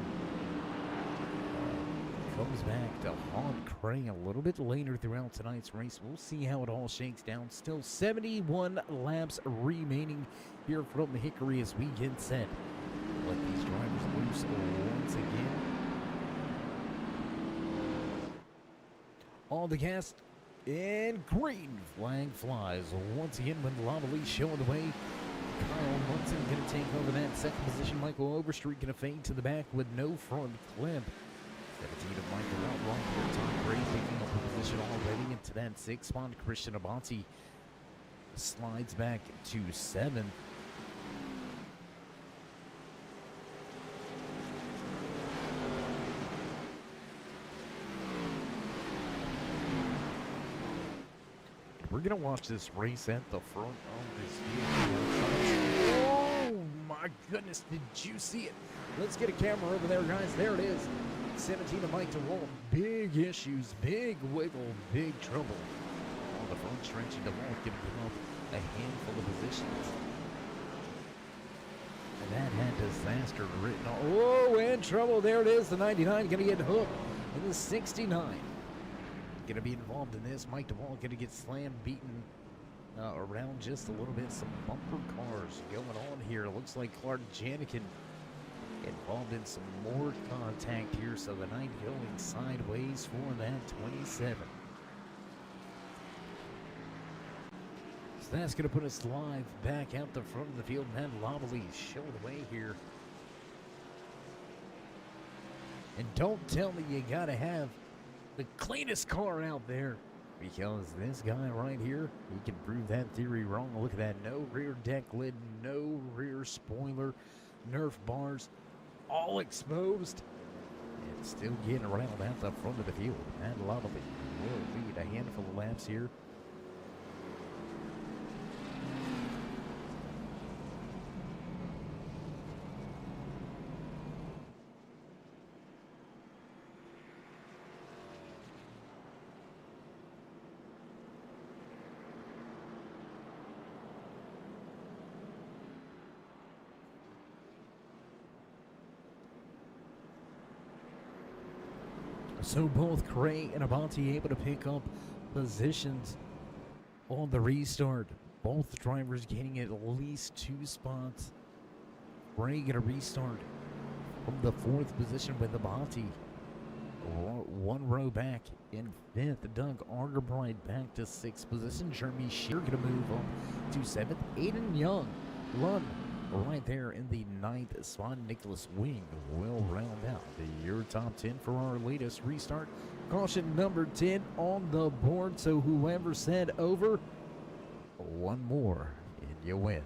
comes back to haunt Craig a little bit later throughout tonight's race. We'll see how it all shakes down. Still 71 laps remaining here from Hickory as we get set. Let these drivers loose once again. On the gas, and green flag flies once again when Lovelly showing the way. Kyle Munson going to take over that 2nd position. Michael Overstreet going to fade to the back with no front clip. 17 of Michael Outlong here. Tom Gray picking up a position already into that 6th spot. Christian Abate slides back to 7th. We're going to watch this race at the front of this vehicle. Oh my goodness, did you see it? Let's get a camera over there, guys. There it is. 17 of Mike to roll. Big issues, big wiggle, big trouble on the front stretch. And DeWalt going to give up a handful of positions. And that had disaster written on. Oh, in trouble. There it is. The 99 going to get hooked. And the 69 going to be involved in this. Mike DeWalt going to get slammed, beaten around just a little bit. Some bumper cars going on here. Looks like Clark Janikin involved in some more contact here, so the 9 going sideways for that 27. So that's going to put us live back out the front of the field. Matt Lovelly showing the way here. And don't tell me you got to have the cleanest car out there, because this guy right here, he can prove that theory wrong. Look at that. No rear deck lid, no rear spoiler, Nerf bars, all exposed, and still getting around at the front of the field. And Lovelly will lead a handful of laps here. So both Cray and Abate able to pick up positions on the restart. Both drivers getting at least 2 spots. Cray going to restart from the 4th position with Abate 1 row back in 5th. Doug Argerbright back to 6th position. Jeremy Shear going to move up to 7th. Aiden Young, Lund right there in the 9th spot. Nicholas Wing will round out your top 10 for our latest restart. Caution number 10 on the board, so whoever said over, one more and you win.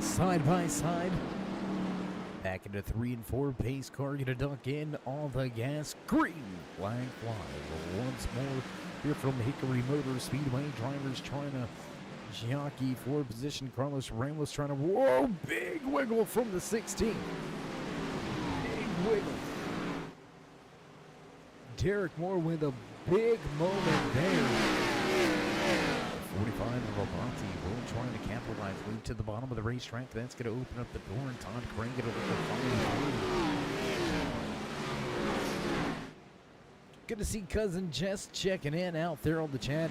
Side by side, back into 3 and 4. Pace car gonna duck in all the gas. Green flag fly once more here from Hickory Motor Speedway. Drivers trying to jockey for position. Carlos Ramos trying to, whoa, big wiggle from the 16. Big wiggle. Derek Moore with a big moment there. 45 of Avanti will try to capitalize. Move to the bottom of the racetrack. That's going to open up the door, and Todd Craig going to look at following. Good to see Cousin Jess checking in out there on the chat.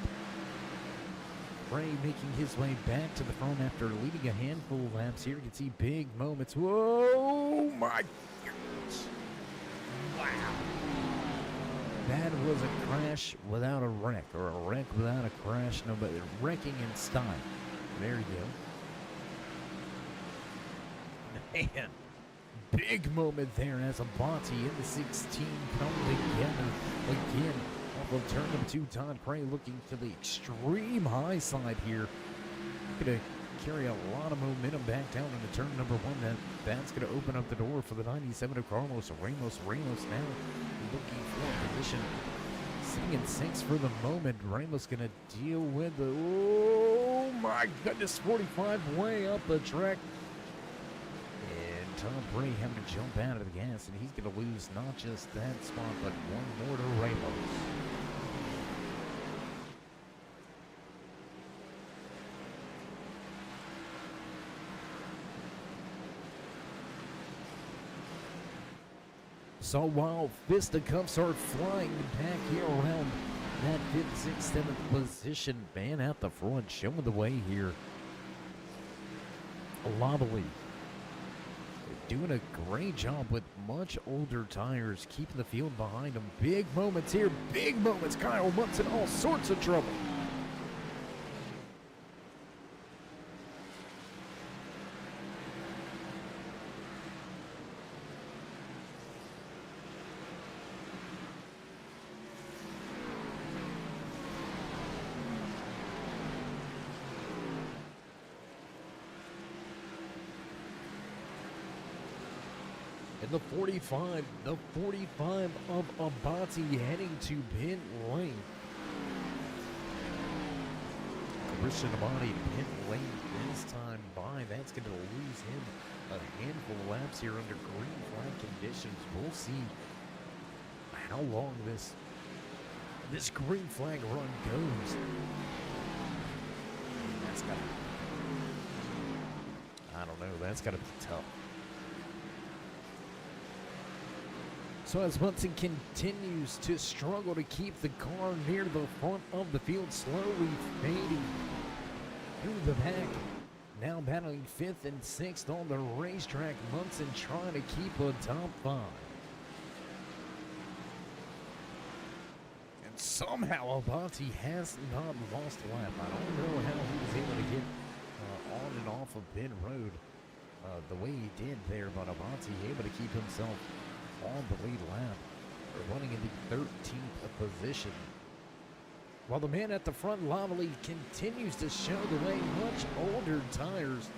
Ray making his way back to the front after leading a handful of laps here. You can see big moments. Whoa, my goodness. Wow. That was a crash without a wreck, or a wreck without a crash. No, but wrecking in style. There you go. Man, big moment there as Avanti in the 16 come together again. Off of turn number 2, Todd Cray looking to the extreme high side here. Going to carry a lot of momentum back down into turn number 1. That's going to open up the door for the 97 of Carlos Ramos. Ramos now looking for position. Sitting in 6th for the moment. Ramos going to deal with the, oh my goodness, 45 way up the track. And Tom Bray having to jump out of the gas, and he's going to lose not just that spot, but one more to Ramos. So while fisticuffs are flying back here around that 5th, 6th, 7th position, man out the front, showing the way here. Lovely. Doing a great job with much older tires, keeping the field behind them. Big moments here, big moments. Kyle Munson, all sorts of trouble. And the 45 of Avanti heading to pit lane. Christian Avanti to pit lane this time by. That's going to lose him a handful of laps here under green flag conditions. We'll see how long this green flag run goes. That's got to, I don't know, that's got to be tough. So as Munson continues to struggle to keep the car near the front of the field, slowly fading through the pack. Now battling 5th and 6th on the racetrack. Munson trying to keep a top 5. And somehow Avanti has not lost a lap. I don't know how he was able to get on and off of pit road the way he did there, but Avanti able to keep himself on the lead lap. They're running in the 13th position. While the man at the front, Lovely, continues to show the way. Much older tires.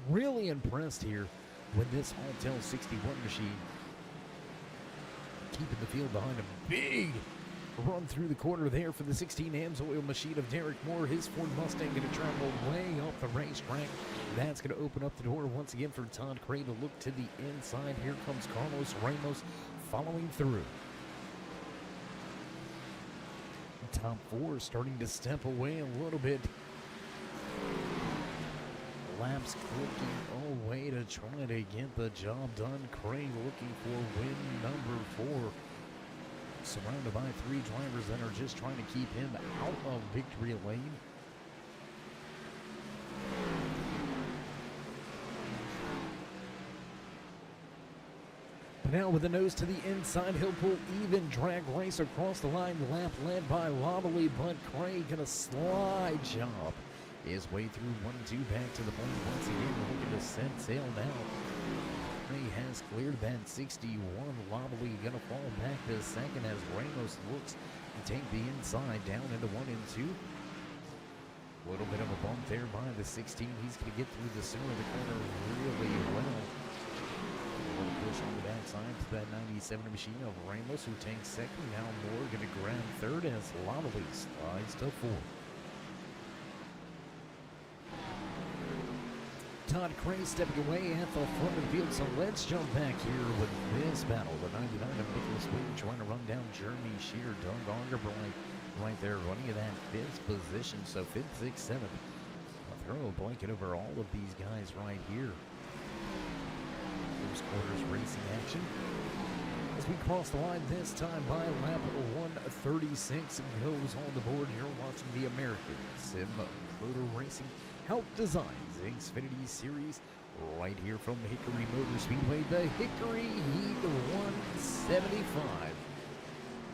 Really impressed here with this Altel 61 machine. Keeping the field behind him. Big run through the corner there for the 16 AMSOIL machine of Derek Moore. His Ford Mustang going to travel way off the racetrack. That's going to open up the door once again for Todd Cray to look to the inside. Here comes Carlos Ramos following through. top four starting to step away a little bit. Laps clicking away to try to get the job done. Craig looking for win number 4. Surrounded by 3 drivers that are just trying to keep him out of victory lane. But now with the nose to the inside, he'll pull even drag race across the line. Lap led by Lobley, but Craig gonna slide job his way through 1-2 back to the point once again, looking to set sail now. Craig has cleared that 61. Lobley gonna fall back to second as Ramos looks to take the inside down into 1 and 2. A little bit of a bump there by the 16. He's gonna get through the center of the corner really well. A little push on the backside to that 97 machine of Ramos, who takes second. Now Moore gonna grab third as Lobley slides to 4th. Todd Cray stepping away at the front of the field, so let's jump back here with this battle. The 99 of Nicholas Wing trying to run down Jeremy Shear. Doug Augerbright right there running in that 5th position, so 5th, 6th, 7th. I'll throw a blanket over all of these guys right here. First quarters racing action. As we cross the line this time by lap 136 goes on the board. You're watching the American Sim Motor Racing Hauck Designs Xfinitty Series right here from Hickory Motor Speedway. The Hickory Heat 175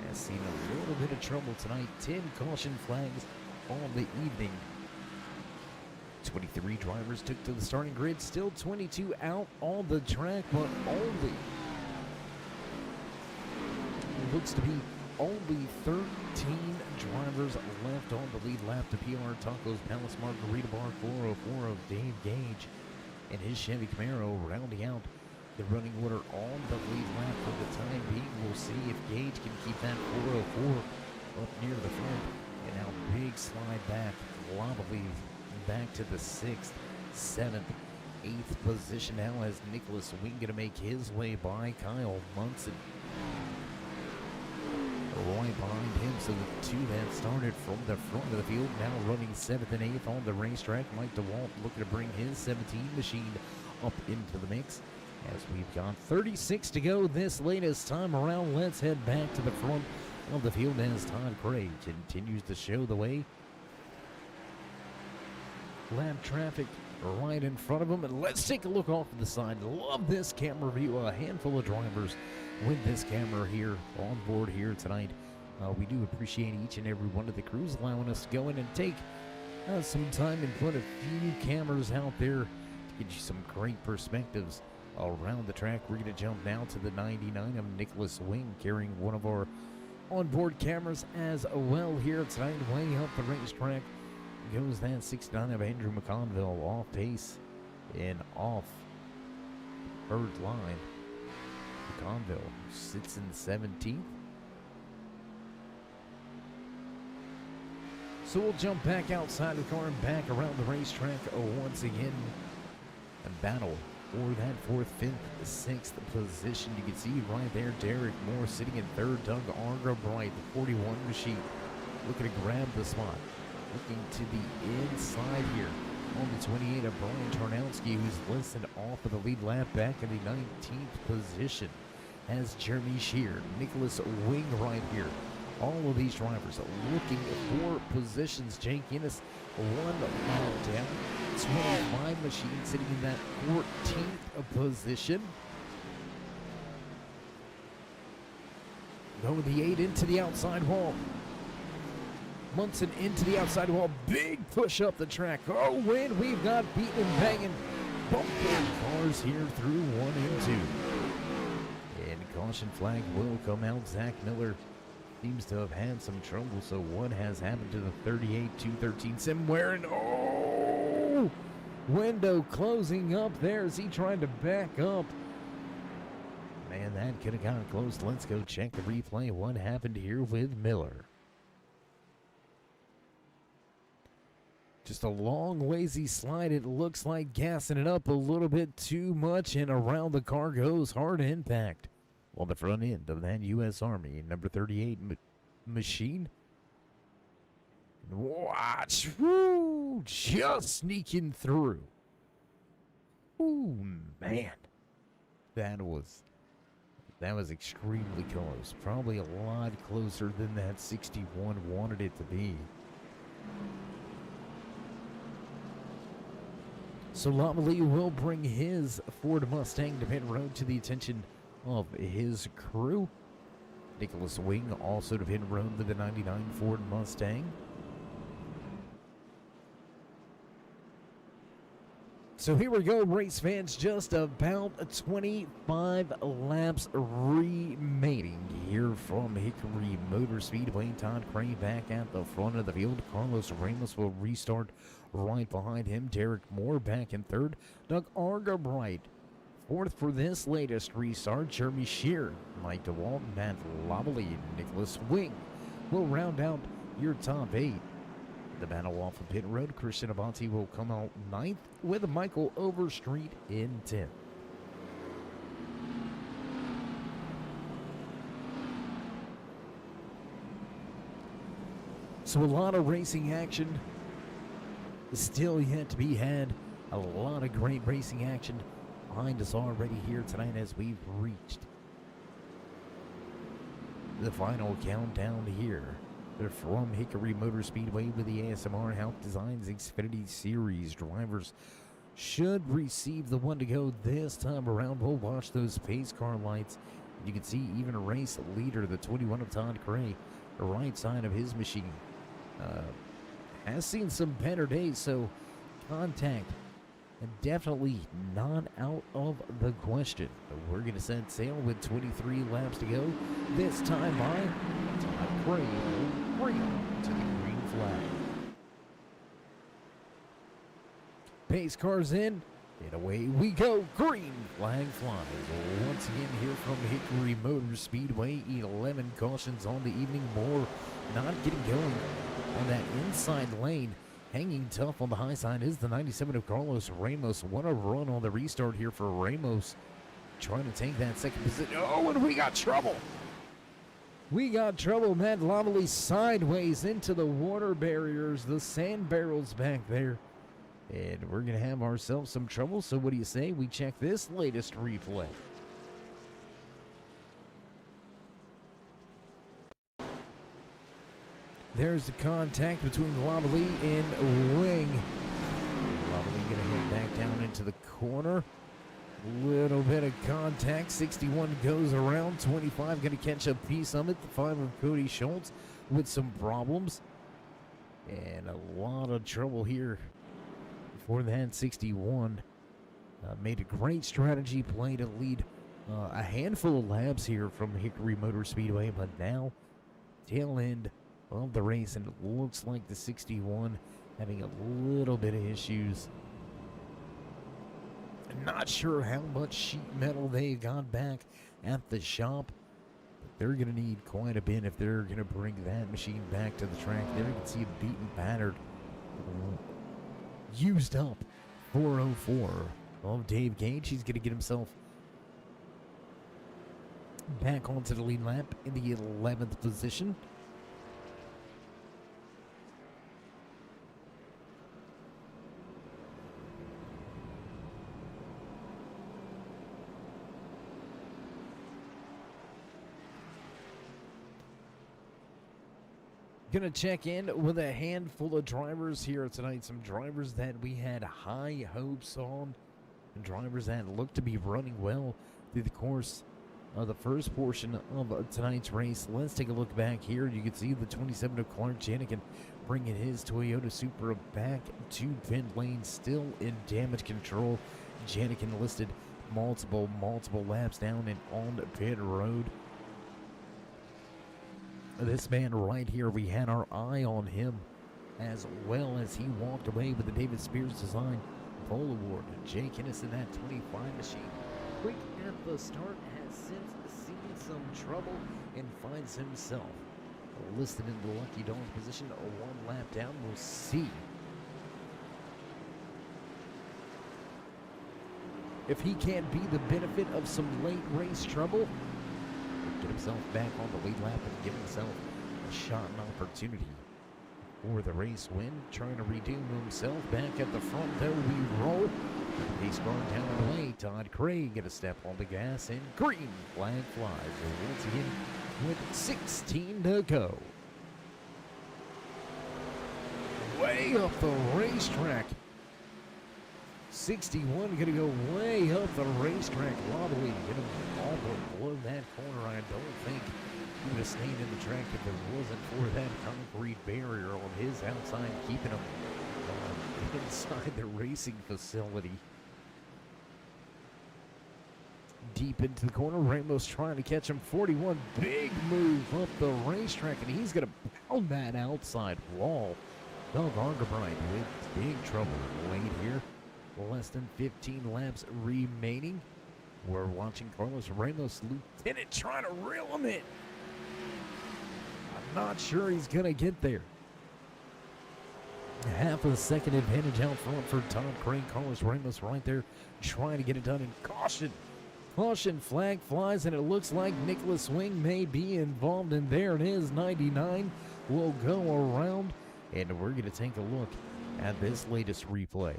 has seen a little bit of trouble tonight. 10 caution flags on the evening. 23 drivers took to the starting grid, still 22 out on the track, but only looks to be only 13 drivers left on the lead lap. To PR Tacos Palace Margarita Bar 404 of Dave Gage and his Chevy Camaro rounding out the running order on the lead lap for the time being. We'll see if Gage can keep that 404 up near the front. And now big slide back, Lobley back to the 6th, 7th, 8th position now as Nicholas Wing going to make his way by Kyle Munson. Right behind him, so the 2 that started from the front of the field now running 7th and 8th on the racetrack. Mike DeWalt looking to bring his 17 machine up into the mix as we've got 36 to go this latest time around. Let's head back to the front of the field as Todd Craig continues to show the way. Lap traffic right in front of him, and let's take a look off to the side. Love this camera view. A handful of drivers with this camera here on board here tonight. We do appreciate each and every one of the crews allowing us to go in and take some time and put a few cameras out there to get you some great perspectives around the track. We're going to jump now to the 99 of Nicholas Wing, carrying one of our onboard cameras as well here tonight. Way up the racetrack goes that 69 of Andrew McConville, off pace and off third line. McConville sits in 17th. So we'll jump back outside the car and back around the racetrack once again. A battle for that 4th, 5th, 6th position. You can see right there Derek Moore sitting in 3rd. Doug Argerbright, the 41 machine, looking to grab the spot. Looking to the inside here on the 28 of Brian Tarnowski, who's listed off of the lead lap back in the 19th position. Has Jeremy Shear, Nicholas Wing right here. All of these drivers looking for positions. Jake Innes, 1 lap down. 25 machine sitting in that 14th position. Going the 8 into the outside wall. Munson into the outside wall. Big push up the track. Oh, when we've got beating and banging bumping cars here through 1 and 2. And caution flag will come out. Zach Miller seems to have had some trouble. So what has happened to the 38 213 somewhere? And oh, window closing up there as he tried to back up. Man, that could have gotten close. Let's go check the replay. What happened here with Miller? Just a long, lazy slide. It looks like gassing it up a little bit too much, and around the car goes. Hard impact on the front end of that U.S. Army number 38 machine. Watch. Woo! Just sneaking through. Ooh, man. That was extremely close. Probably a lot closer than that 61 wanted it to be. So Lobley will bring his Ford Mustang to pit road to the attention of his crew. Nicholas Wing also to pit road with the 99 Ford Mustang. So here we go, race fans. Just about 25 laps remaining here from Hickory Motor Speedway. Todd Cray back at the front of the field. Carlos Ramos will restart right behind him. Derek Moore back in third. Doug Argabright fourth for this latest restart. Jeremy Shear, Mike DeWalt, Matt Lobley, and Nicholas Wing will round out your top 8. The battle off of pit road, Christian Avanti will come out 9th with Michael Overstreet in 10th. So a lot of racing action still yet to be had. A lot of great racing action behind us already here tonight as we've reached the final countdown here. They're from Hickory Motor Speedway with the ASMR Hauck Designs Xfinitty Series. Drivers should receive the one to go this time around. We'll watch those pace car lights. You can see even a race leader, the 21 of Todd Cray, the right side of his machine, has seen some better days, so contact definitely not out of the question. But we're going to set sail with 23 laps to go. This time by Todd Cray. Green to the green flag. Pace cars in, and away we go. Green flag flies. Once again here from Hickory Motor Speedway. 11 cautions on the evening. More not getting going on that inside lane. Hanging tough on the high side is the 97 of Carlos Ramos. What a run on the restart here for Ramos. Trying to take that second position. Oh, and we got trouble. We got trouble. Matt Lobley sideways into the water barriers, the sand barrels back there. And we're going to have ourselves some trouble. So what do you say we check this latest replay? There's the contact between Lobley and Wing. Lobley going to head back down into the corner. Little bit of contact. 61 goes around. 25 going to catch a piece of it. The 5 of Cody Schultz with some problems. And a lot of trouble here for that 61. Made a great strategy play to lead a handful of laps here from Hickory Motor Speedway. But now, tail end of the race, and it looks like the 61 having a little bit of issues. Not sure how much sheet metal they got back at the shop, but they're going to need quite a bit if they're going to bring that machine back to the track. There you can see it beaten, battered, used up. 404 of Dave Gage. He's going to get himself back onto the lead lap in the 11th position. Gonna check in with a handful of drivers here tonight. Some drivers that we had high hopes on, and drivers that look to be running well through the course of the first portion of tonight's race. Let's take a look back here. You can see the 27 of Clark Janikin bringing his Toyota Supra back to pit lane, still in damage control. Janikin listed multiple laps down and on pit road. This man right here, we had our eye on him as well as he walked away with the David Spears Design Pole Award. Jake Innocent, that 25 machine, quick at the start, has since seen some trouble and finds himself listed in the lucky dog position. A 1 lap down. We'll see if he can't be the benefit of some late race trouble. Get himself back on the lead lap and give himself a shot and opportunity for the race win. Trying to redeem himself back at the front, though we roll. He's going down the way. Todd Craig get a step on the gas, and green flag flies. And once again, with 16 to go. Way up the racetrack. 61 going to go way up the racetrack. A lot of way to get him all but below that corner. I don't think he would have stayed in the track if it wasn't for that concrete barrier on his outside, keeping him inside the racing facility. Deep into the corner, Ramos trying to catch him. 41, big move up the racetrack, and he's going to pound that outside wall. Doug Argerbright with big trouble late here. Less than 15 laps remaining. We're watching Carlos Ramos, Lieutenant, trying to reel him in. I'm not sure he's going to get there. Half a second advantage out front for Todd Craig. Carlos Ramos right there trying to get it done. And caution. Caution flag flies, and it looks like Nicholas Wing may be involved. And there it is. 99 will go around. And we're going to take a look at this latest replay.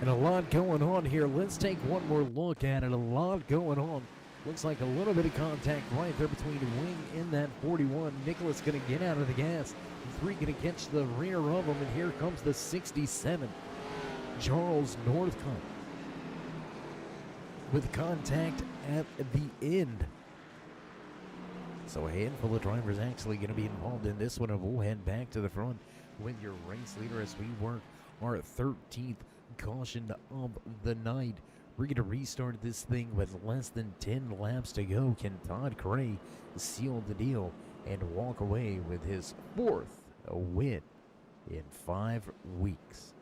And a lot going on here. Let's take one more look at it. A lot going on. Looks like a little bit of contact right there between Wing and that 41. Nicholas going to get out of the gas. 3 going to catch the rear of him. And here comes the 67. Charles Northcutt with contact at the end. So a handful of drivers actually going to be involved in this one. And we'll head back to the front with your race leader as we work our 13th caution of the night. We're going to restart this thing with less than 10 laps to go. Can Todd Craig seal the deal and walk away with his 4th win in 5 weeks?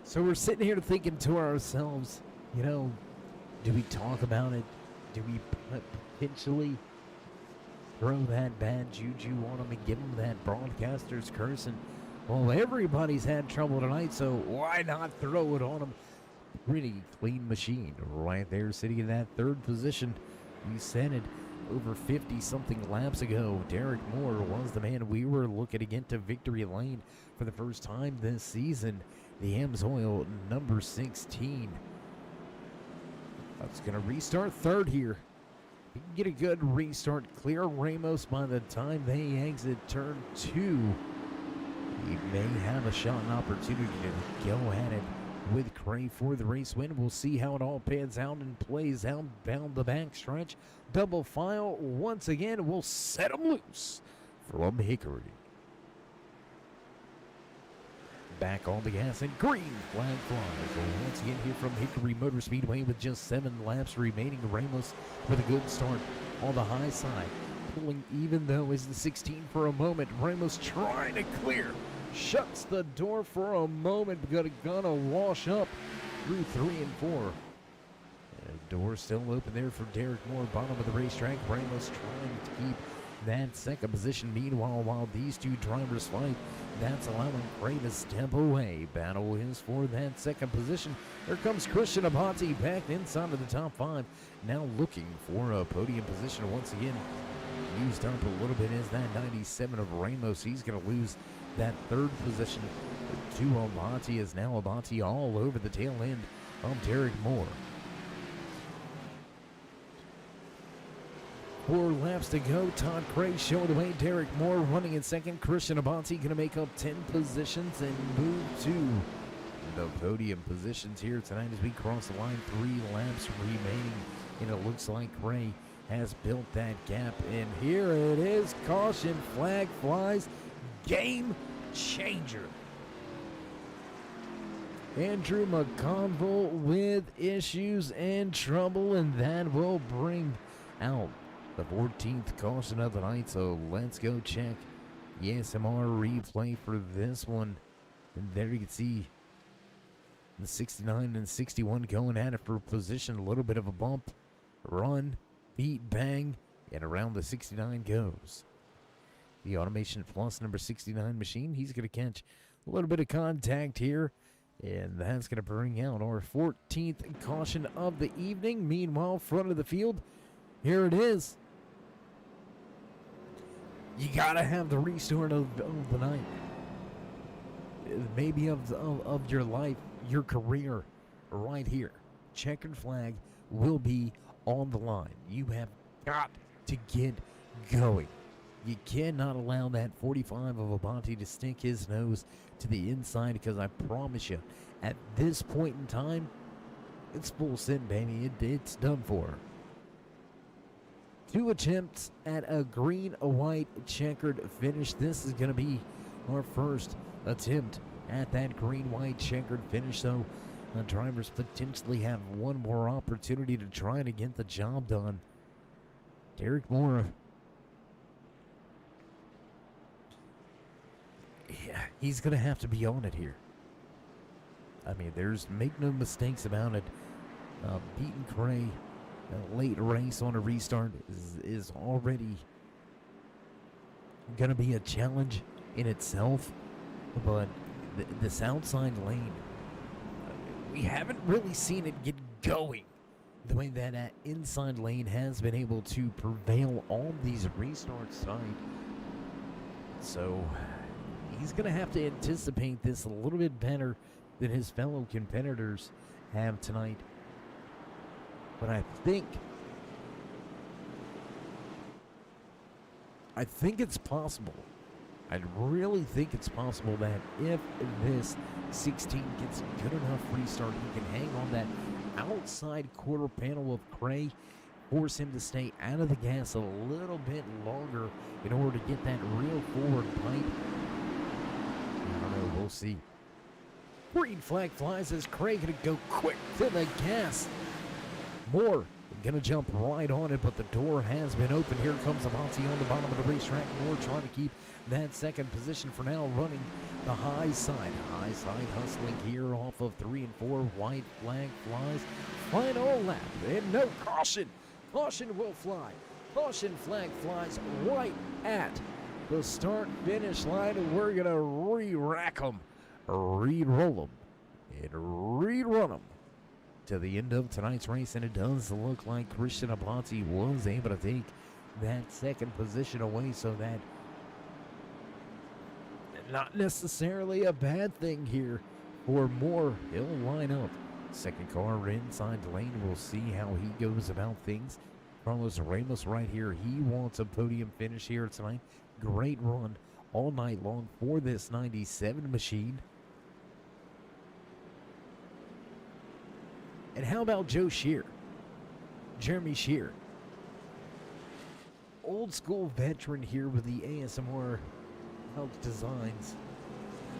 So we're sitting here thinking to ourselves, you know, do we talk about it? Do we potentially throw that bad juju on them and give them that broadcaster's curse? And, well, everybody's had trouble tonight, so why not throw it on them? Pretty clean machine right there, sitting in that 3rd position. We said it over 50-something laps ago. Derek Moore was the man we were looking to get to victory lane for the first time this season. The Amsoil number 16. That's going to restart 3rd here. We can get a good restart. Clear Ramos by the time they exit turn 2. He may have a shot and opportunity to go at it with Cray for the race win. We'll see how it all pans out and plays out down the backstretch. Double file once again. We'll set them loose from Hickory. Back on the gas and green flag flies. Once again here from Hickory Motor Speedway with just 7 laps remaining. Ramos with a good start on the high side. Pulling even though is the 16 for a moment. Ramos trying to clear. Shuts the door for a moment. Gonna wash up through 3 and 4. And door still open there for Derek Moore. Bottom of the racetrack. Ramos trying to keep that 2nd position. Meanwhile, while these 2 drivers fight, that's allowing Cray to step away. Battle is for that 2nd position. There comes Christian Abate back inside of the top 5. Now looking for a podium position once again. Used up a little bit is that 97 of Ramos. He's going to lose that 3rd position to Abate, as now Abate all over the tail end of Derek Moore. 4 laps to go. Todd Craig showing the way. Derek Moore running in 2nd. Christian Abate going to make up 10 positions and move to the podium positions here tonight as we cross the line. 3 laps remaining, and it looks like Craig has built that gap. And here it is. Caution flag flies. Game changer. Andrew McConville with issues and trouble, and that will bring out. The 14th caution of the night, so let's go check the ASMR replay for this one. And there you can see the 69 and 61 going at it for position. A little bit of a bump, run, beat, bang, and around the 69 goes. The Automation Plus number 69 machine, he's going to catch a little bit of contact here, and that's going to bring out our 14th caution of the evening. Meanwhile, front of the field, here it is. You got to have the restart of the night. Maybe of your life, your career, right here. Checkered flag will be on the line. You have got to get going. You cannot allow that 45 of Abati to stick his nose to the inside, because I promise you, at this point in time, it's full send, baby. It's done for. 2 attempts at a green, a white, checkered finish. This is going to be our first attempt at that green-white checkered finish, so the drivers potentially have one more opportunity to try to get the job done. Derek Moore, yeah, he's going to have to be on it here. I mean, make no mistakes about it. Beating Cray, a late race on a restart is already going to be a challenge in itself, but this outside lane, we haven't really seen it get going the way that inside lane has been able to prevail on these restarts tonight. So he's going to have to anticipate this a little bit better than his fellow competitors have tonight. But I think it's possible. I really think it's possible that if this 16 gets a good enough restart, he can hang on that outside quarter panel of Cray, force him to stay out of the gas a little bit longer in order to get that real forward bite. I don't know, we'll see. Green flag flies as Cray gonna go quick to the gas. Moore gonna jump right on it, but the door has been opened. Here comes Avanti on the bottom of the racetrack. Moore trying to keep that second position for now, running the high side. High side hustling here off of 3 and 4. White flag flies. Final lap, and no caution. Caution will fly. Caution flag flies right at the start-finish line, and we're gonna re-rack them, re-roll them, and re-run them to the end of tonight's race. And it does look like Christian Ablati was able to take that second position away, so that not necessarily a bad thing here for Moore. He'll line up second car inside the lane. We'll see how he goes about things. Carlos Ramos right here, he wants a podium finish here tonight. Great run all night long for this 97 machine. And how about Joe Shear? Jeremy Shear. Old school veteran here with the ASMR Hauck Designs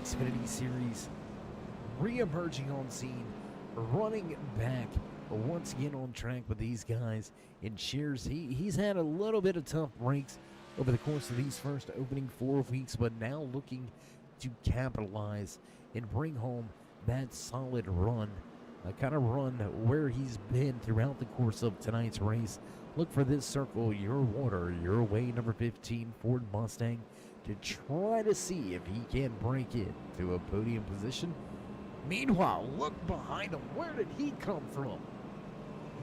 Xfinitty Series. Re-emerging on scene. Running back once again on track with these guys. And Shears, he's had a little bit of tough breaks over the course of these first opening 4 weeks, but now looking to capitalize and bring home that solid run. A kind of run where he's been throughout the course of tonight's race. Look for this circle your water, your way, number 15 Ford Mustang, to try to see if he can break into a podium position. Meanwhile, look behind him. Where did he come from?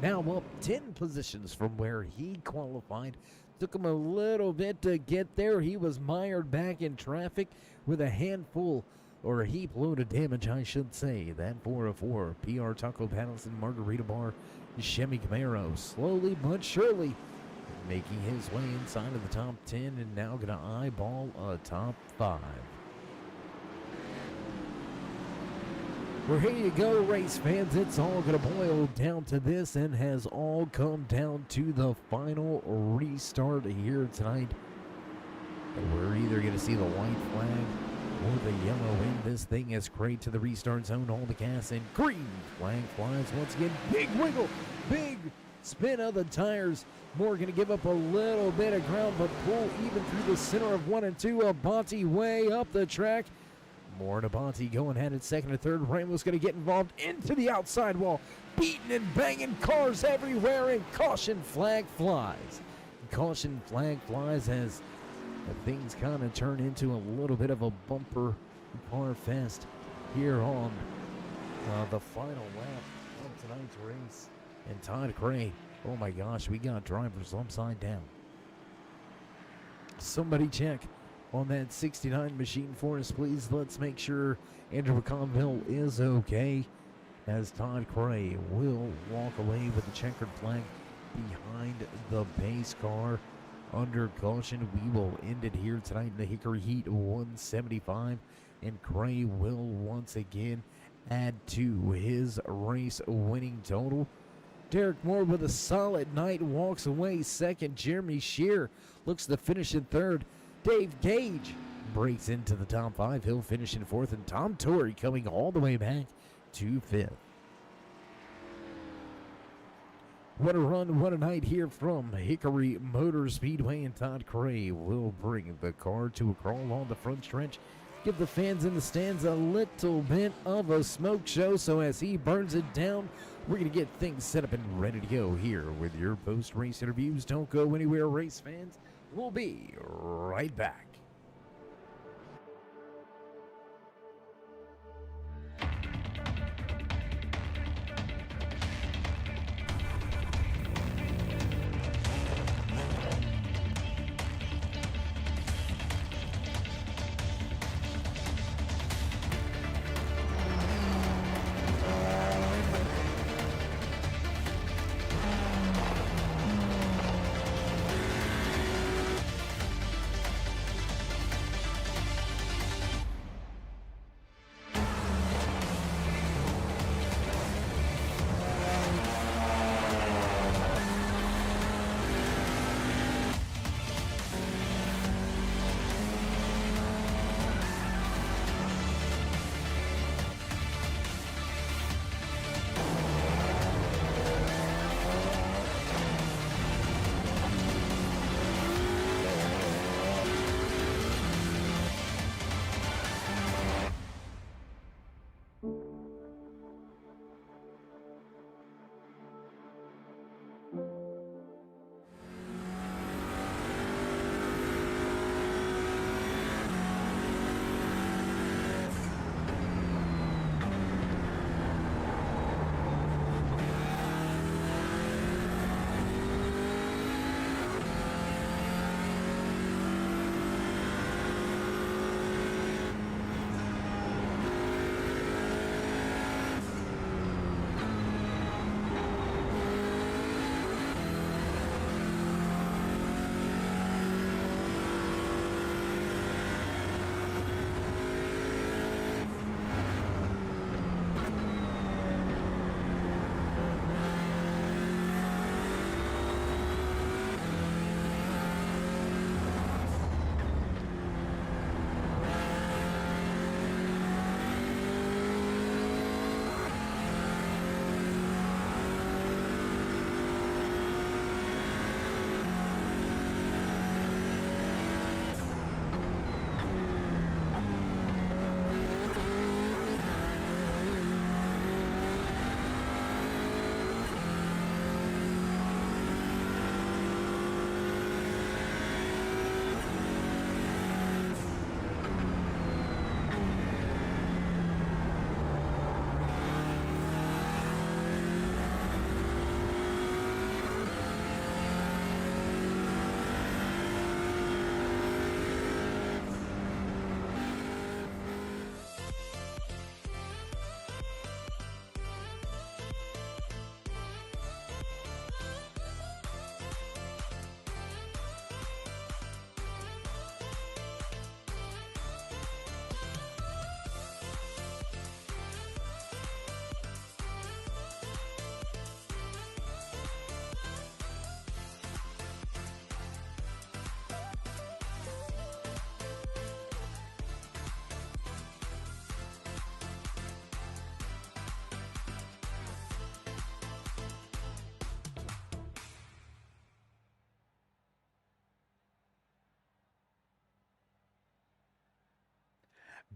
Now up 10 positions from where he qualified. Took him a little bit to get there. He was mired back in traffic with a handful or a heap load of damage, I should say. That 404 PR Taco Patterson Margarita Bar Chevy Camaro, slowly but surely making his way inside of the top 10, and now gonna eyeball a top 5. Well, here you go, race fans. It's all gonna boil down to this, and has all come down to the final restart here tonight. And we're either gonna see the white flag or the yellow in this thing as Cray to the restart zone. All the gas and green flag flies once again. Big wiggle, big spin of the tires. Moore going to give up a little bit of ground, but pull even through the center of 1 and 2. Abonte way up the track. Moore and Abonte going at it second and third. Ramos going to get involved into the outside wall. Beating and banging cars everywhere, and caution flag flies. Caution flag flies as things kind of turn into a little bit of a bumper car fest here on the final lap of tonight's race. And Todd Gray, oh my gosh, we got drivers upside down. Somebody check on that 69 machine for us, please. Let's make sure Andrew McConville is okay, as Todd Gray will walk away with the checkered flag behind the pace car. Under caution, we will end it here tonight in the Hickory Heat 175, and Gray will once again add to his race winning total. Derek Moore with a solid night walks away second. Jeremy Shear looks to finish in third. Dave Gage breaks into the top five. He'll finish in fourth. And Tom Torrey coming all the way back to fifth. What a run, what a night here from Hickory Motor Speedway, and Todd Gray will bring the car to a crawl on the front stretch. Give the fans in the stands a little bit of a smoke show, so as he burns it down, we're going to get things set up and ready to go here with your post-race interviews. Don't go anywhere, race fans. We'll be right back.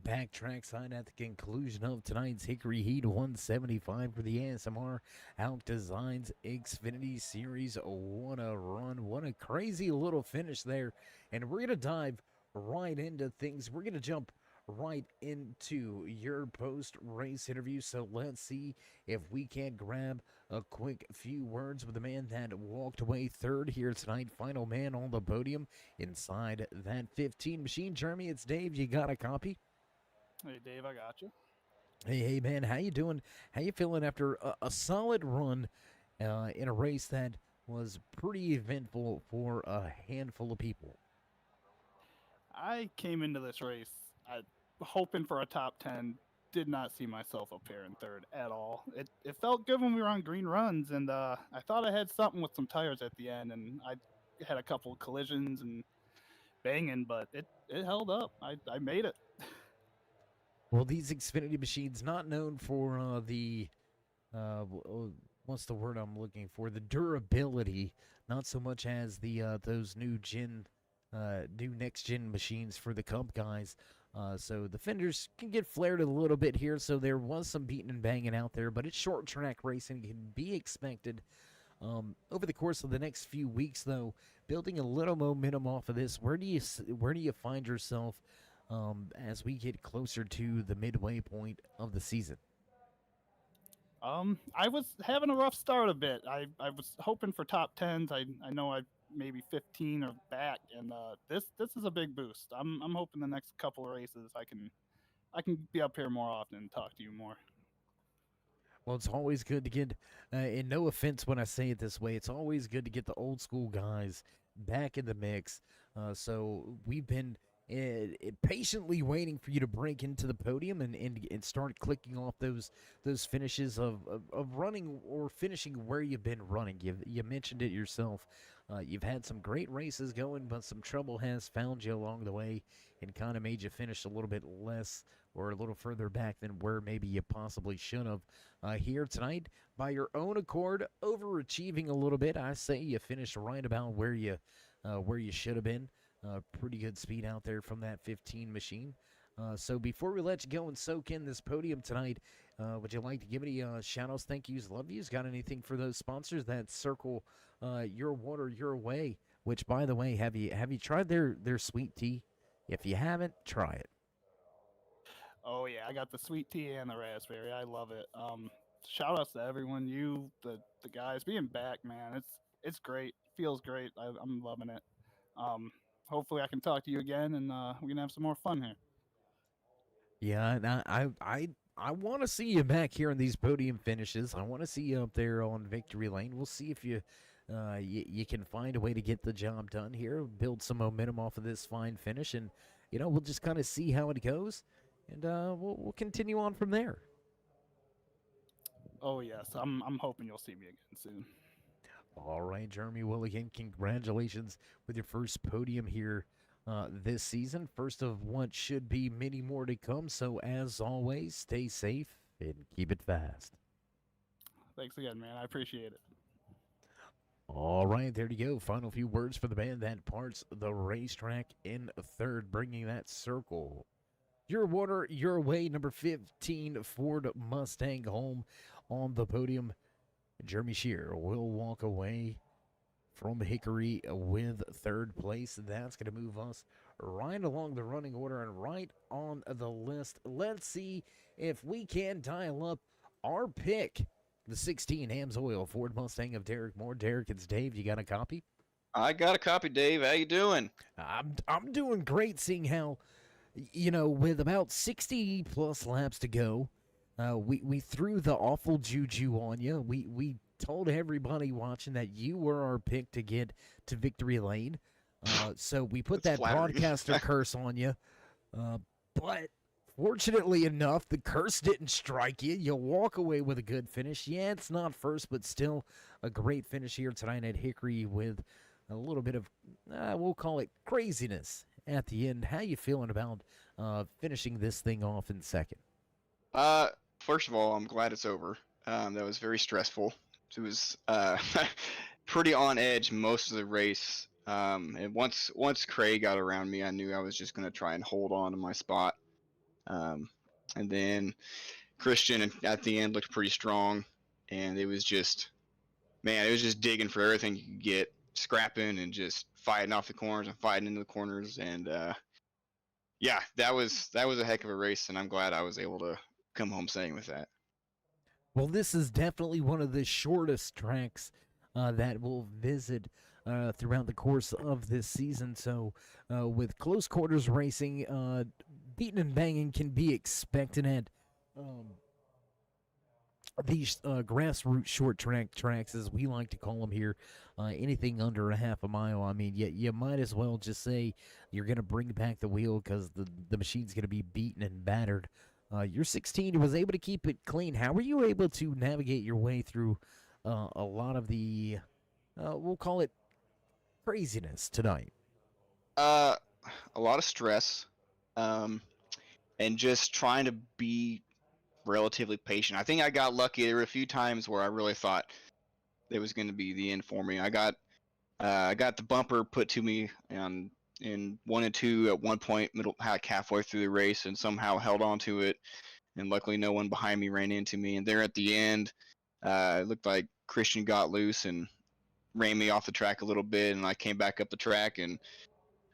Back trackside at the conclusion of tonight's Hickory Heat 175 for the ASMR Hauck Designs Xfinity Series. What a run. What a crazy little finish there. And we're going to dive right into things. We're going to jump right into your post-race interview. So let's see if we can grab a quick few words with the man that walked away third here tonight. Final man on the podium inside that 15 machine. Jeremy, it's Dave. You got a copy? Hey, Dave, I got you. Hey, man, how you doing? How you feeling after a solid run in a race that was pretty eventful for a handful of people? I came into this race hoping for a top 10. Did not see myself up here in third at all. It felt good when we were on green runs, and I thought I had something with some tires at the end, and I had a couple of collisions and banging, but it held up. I made it. Well, these Xfinity machines, not known for what's the word I'm looking for? The durability, not so much as the those new next gen machines for the Cup guys. So the fenders can get flared a little bit here. So there was some beating and banging out there, but it's short track racing, can be expected. Over the course of the next few weeks, though, building a little momentum off of this, where do you find yourself as we get closer to the midway point of the season? I was having a rough start a bit. I was hoping for top 10s. I know I maybe 15 or back, and this is a big boost. I'm hoping the next couple of races I can be up here more often and talk to you more. Well, it's always good to get, and no offense when I say it this way, it's always good to get the old school guys back in the mix. So we've been patiently waiting for you to break into the podium and start clicking off those finishes of running or finishing where you've been running. You mentioned it yourself. You've had some great races going, but some trouble has found you along the way and kind of made you finish a little bit less or a little further back than where maybe you possibly should have. Here tonight, by your own accord, overachieving a little bit. I say you finished right about where you should have been. Pretty good speed out there from that 15 machine. So before we let you go and soak in this podium tonight, would you like to give any shout-outs, thank yous, love yous? Got anything for those sponsors that circle your water your way? Which, by the way, have you tried their sweet tea? If you haven't, try it. Oh yeah, I got the sweet tea and the raspberry. I love it. Shout outs to everyone, you, the guys being back, man. It's great. Feels great. I'm loving it. Hopefully I can talk to you again, and we can have some more fun here. Yeah, and I want to see you back here in these podium finishes. I want to see you up there on victory lane. We'll see if you can find a way to get the job done here, build some momentum off of this fine finish, and we'll just kind of see how it goes, and we'll continue on from there. Oh yes, I'm hoping you'll see me again soon. All right, Jeremy. Well, again, congratulations with your first podium here this season. First of what should be many more to come. So, as always, stay safe and keep it fast. Thanks again, man. I appreciate it. All right, there you go. Final few words for the band that parts the racetrack in third, bringing that circle. Your water, your way, number 15 Ford Mustang home on the podium. Jeremy Shear will walk away from Hickory with third place. That's going to move us right along the running order and right on the list. Let's see if we can dial up our pick. The 16 Amsoil Ford Mustang of Derek Moore. Derek, it's Dave. You got a copy? I got a copy, Dave. How you doing? I'm doing great, seeing how, with about 60 plus laps to go, we threw the awful juju on you. We told everybody watching that you were our pick to get to victory lane. So we put That's that flattering. broadcaster curse on you. But fortunately enough, the curse didn't strike you. You walk away with a good finish. Yeah, it's not first, but still a great finish here tonight at Hickory with a little bit of, we'll call it craziness at the end. How you feeling about finishing this thing off in second? First of all, I'm glad it's over. That was very stressful. It was pretty on edge most of the race. And once Craig got around me, I knew I was just going to try and hold on to my spot. And then Christian at the end looked pretty strong, and it was just, man, it was just digging for everything you could get, scrapping and just fighting off the corners and fighting into the corners. And yeah, that was a heck of a race, and I'm glad I was able to come home saying with that. Well, this is definitely one of the shortest tracks that we'll visit throughout the course of this season. So, with close quarters racing, beating and banging can be expected at these grassroots short track tracks, as we like to call them here. Anything under a half a mile. I mean, you might as well just say you're going to bring back the wheel because the machine's going to be beaten and battered. You're 16. Was able to keep it clean. How were you able to navigate your way through a lot of the, we'll call it craziness tonight? A lot of stress, and just trying to be relatively patient. I think I got lucky. There were a few times where I really thought it was going to be the end for me. I got the bumper put to me in 1 and 2 at one point, halfway through the race, and somehow held on to it. And luckily, no one behind me ran into me. And there at the end, it looked like Christian got loose and ran me off the track a little bit, and I came back up the track and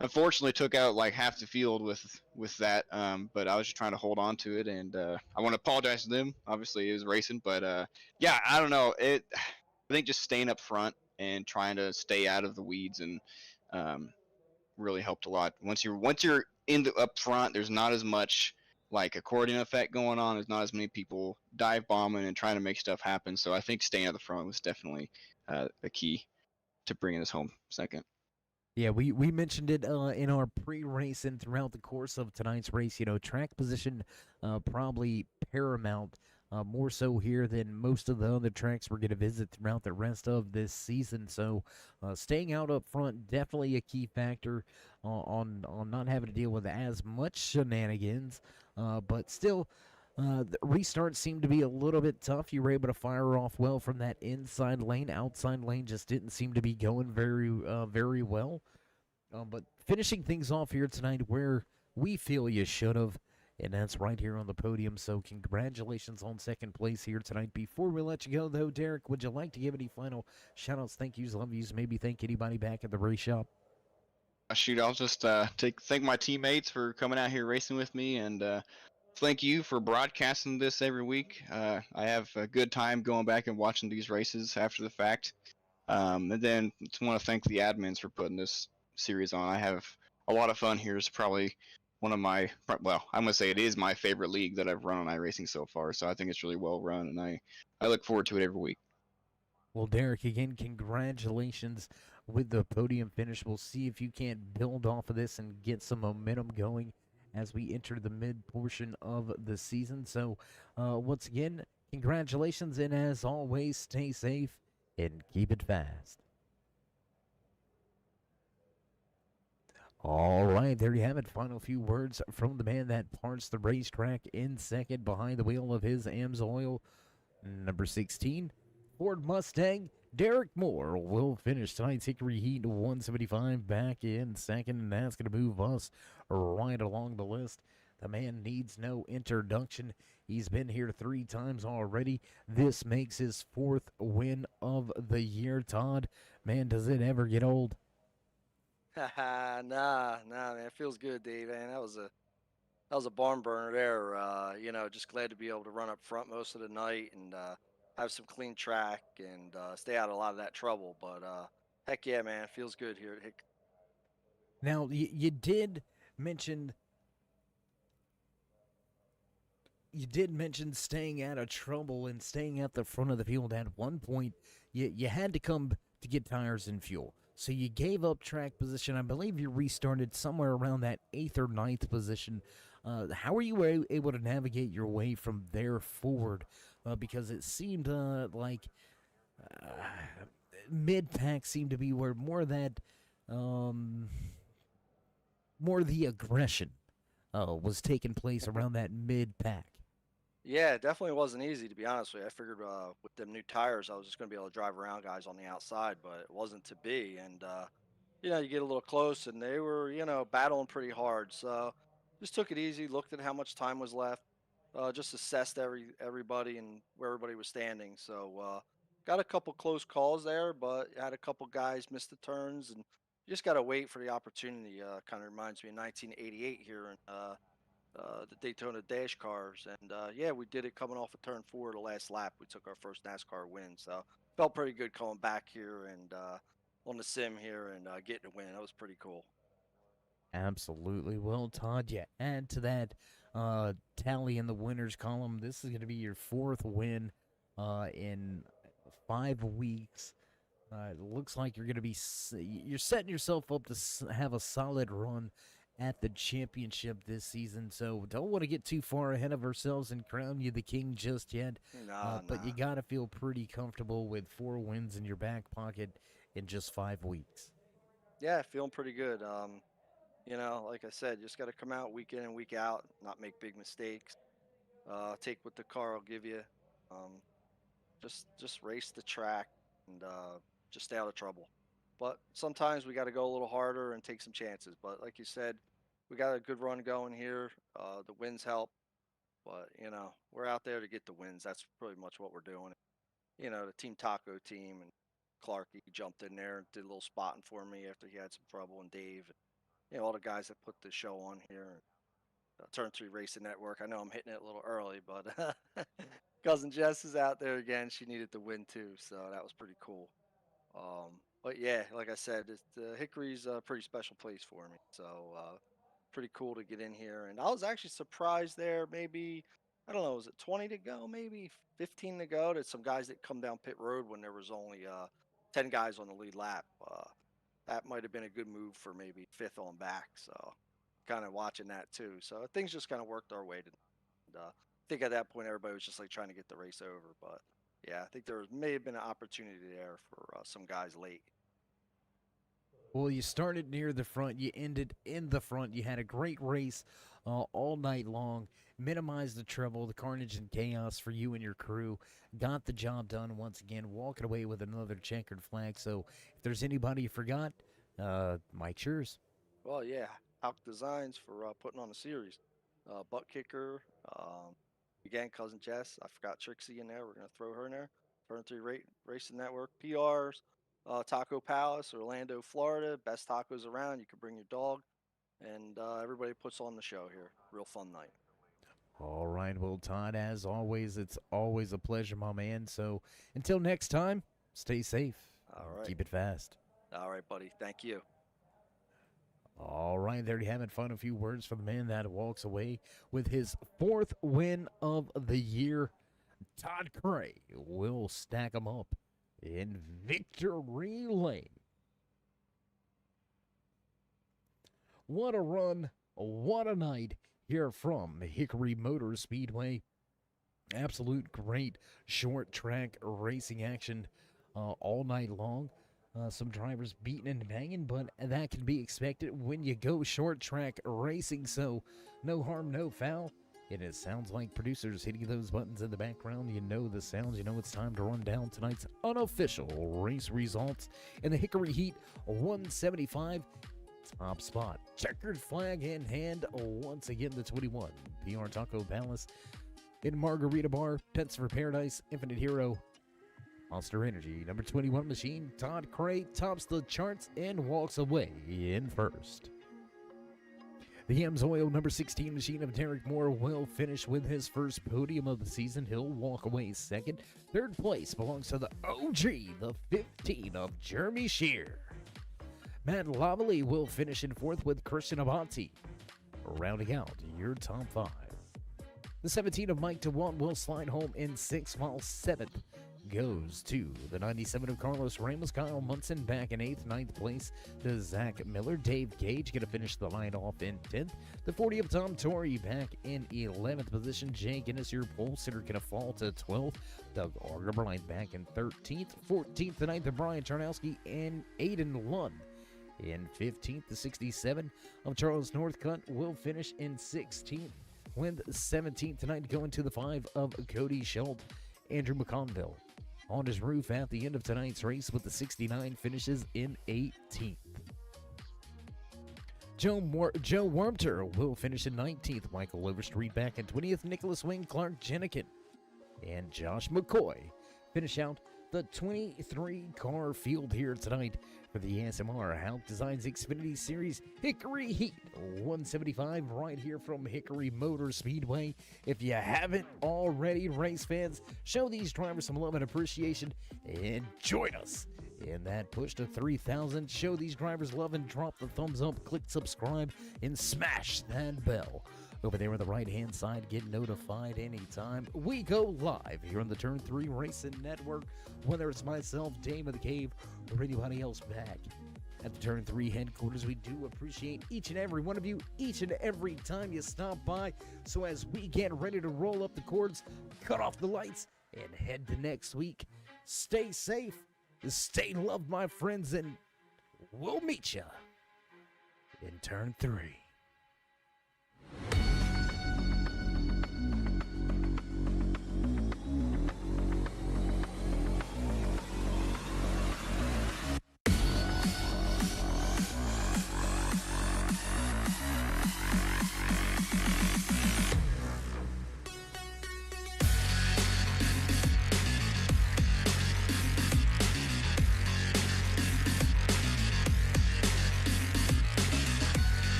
unfortunately took out like half the field with that. But I was just trying to hold on to it, and I want to apologize to them. Obviously, it was racing, but yeah, I don't know. I think just staying up front and trying to stay out of the weeds and really helped a lot. Once you're up front, there's not as much like accordion effect going on. There's not as many people dive bombing and trying to make stuff happen. So I think staying at the front was definitely a key to bringing us home second. Yeah, we mentioned it in our pre-race and throughout the course of tonight's race. You know, track position probably paramount, more so here than most of the other tracks we're going to visit throughout the rest of this season. So, staying out up front definitely a key factor on not having to deal with as much shenanigans. But still, the restarts seemed to be a little bit tough. You were able to fire off well from that inside lane. Outside lane just didn't seem to be going very well. But finishing things off here tonight where we feel you should have, and that's right here on the podium. So congratulations on second place here tonight. Before we let you go, though, Derek, would you like to give any final shout-outs, thank yous, love yous, maybe thank anybody back at the race shop? Shoot, I'll just thank my teammates for coming out here racing with me, and thank you for broadcasting this every week. I have a good time going back and watching these races after the fact. And then I want to thank the admins for putting this series on. I have a lot of fun here. It's probably one of my, well, I'm going to say it is my favorite league that I've run on iRacing so far. So I think it's really well run, and I look forward to it every week. Well, Derek, again, congratulations with the podium finish. We'll see if you can't build off of this and get some momentum going as we enter the mid portion of the season. So, once again, congratulations, and as always, stay safe and keep it fast. All right, there you have it. Final few words from the man that parts the racetrack in second behind the wheel of his AMSOIL number 16 Ford Mustang. Derek Moore will finish tonight's Hickory Heat 175 back in second, and that's going to move us right along the list. The man needs no introduction. He's been here 3 times already. This makes his 4th win of the year. Todd, man, does it ever get old? Nah, man. It feels good, Dave. Man, that was a barn burner there. Just glad to be able to run up front most of the night and have some clean track and stay out of a lot of that trouble. But heck yeah, man, it feels good here at Hick. Now, you did mention staying out of trouble and staying at the front of the field. At one point, you had to come to get tires and fuel. So you gave up track position. I believe you restarted somewhere around that 8th or 9th position. How were you able to navigate your way from there forward? Because it seemed like mid-pack seemed to be where more that, more the aggression was taking place around that mid-pack. Yeah, it definitely wasn't easy, to be honest with you. I figured with them new tires, I was just going to be able to drive around guys on the outside, but it wasn't to be. And, you get a little close, and they were, battling pretty hard. So just took it easy, looked at how much time was left, just assessed everybody and where everybody was standing. So got a couple close calls there, but had a couple guys miss the turns, and you just got to wait for the opportunity. Kind of reminds me of 1988 here in the Daytona Dash Cars, and yeah, we did it coming off of turn 4 the last lap. We took our first NASCAR win, so felt pretty good coming back here and on the sim here and getting a win. That was pretty cool. Absolutely. Well, Todd, you add to that tally in the winners column. This is going to be your 4th win in 5 weeks. It looks like you're going to be you're setting yourself up to have a solid run at the championship this season. So don't want to get too far ahead of ourselves and crown you the king just yet. But you got to feel pretty comfortable with 4 wins in your back pocket in just 5 weeks. Yeah, feeling pretty good. You know, like I said, just got to come out week in and week out, not make big mistakes. Take what the car will give you. Um, just race the track and just stay out of trouble. But sometimes we got to go a little harder and take some chances. But like you said, we got a good run going here. The wins help, but you know we're out there to get the wins. That's pretty much what we're doing. You know, the Team Taco team and Clarky jumped in there and did a little spotting for me after he had some trouble, and Dave, and, you know, all the guys that put the show on here. Turn 3 Racing Network. I know I'm hitting it a little early, but cousin Jess is out there again. She needed to win too, so that was pretty cool. But yeah, like I said, Hickory's a pretty special place for me. So pretty cool to get in here. And I was actually surprised there. Maybe I don't know, was it 20 to go? Maybe 15 to go. That some guys that come down pit road when there was only 10 guys on the lead lap. That might have been a good move for maybe 5th on back. So kind of watching that too. So things just kind of worked our way. I think at that point everybody was just like trying to get the race over. But yeah, I think may have been an opportunity there for some guys late. Well, you started near the front, you ended in the front. You had a great race all night long, minimized the trouble, the carnage, and chaos for you and your crew. Got the job done once again, walking away with another checkered flag. So if there's anybody you forgot, Mike yours. Well, yeah, Hauck Designs for putting on a series. Butt kicker. Again, cousin Jess. I forgot Trixie in there. We're gonna throw her in there. Turn 3 Racing Network. PRs. Taco Palace, Orlando, Florida. Best tacos around. You can bring your dog, and everybody puts on the show here. Real fun night. All right, well, Todd, as always, it's always a pleasure, my man. So until next time, stay safe. All right. Keep it fast. All right, buddy. Thank you. All right, there you have it. Fun, a few words for the man that walks away with his 4th win of the year. Todd Cray will stack them up in victory lane. What a run, what a night here from Hickory Motor Speedway. Absolute great short track racing action all night long. Some drivers beating and banging, but that can be expected when you go short track racing, so no harm, no foul. And it sounds like producers hitting those buttons in the background. You know the sounds. You know it's time to run down tonight's unofficial race results in the Hickory Heat 175 top spot. Checkered flag in hand once again, the 21 PR Taco Palace in Margarita Bar, Pets for Paradise, Infinite Hero, Monster Energy, number 21 machine. Todd Cray tops the charts and walks away in first. The Amsoil number 16 machine of Derek Moore will finish with his first podium of the season. He'll walk away second. Third place belongs to the OG, the 15 of Jeremy Shear. Matt Lavalley will finish in fourth with Christian Avanti, rounding out your top 5. The 17 of Mike DeWalt will slide home in 6th, while 7th goes to the 97 of Carlos Ramos. Kyle Munson back in 8th. 9th place to Zach Miller. Dave Gage going to finish the line off in 10th. The 40 of Tom Torrey back in 11th position. Jay Guinness, your pole sitter, going to fall to 12th. Doug Argerbrine back in 13th. 14th to 9th of Brian Tarnowski and Aiden Lund in 15th. The 67 of Charles Northcutt will finish in 16th, with 17th tonight going to the 5 of Cody Schultz. Andrew McConville on his roof at the end of tonight's race with the 69 finishes in 18th. Joe Wormter will finish in 19th. Michael Overstreet back in 20th. Nicholas Wayne Clark Jenikin and Josh McCoy finish out the 23-car field here tonight for the ASMR Hauck Designs Xfinity Series Hickory Heat 175 right here from Hickory Motor Speedway. If you haven't already, race fans, show these drivers some love and appreciation and join us in that push to 3,000. Show these drivers love and drop the thumbs up, click subscribe, and smash that bell. Over there on the right-hand side, get notified anytime we go live here on the Turn 3 Racing Network, whether it's myself, Dame of the Cave, or anybody else back at the Turn 3 headquarters. We do appreciate each and every one of you, each and every time you stop by. So as we get ready to roll up the cords, cut off the lights, and head to next week, stay safe, stay loved, my friends, and we'll meet you in Turn 3.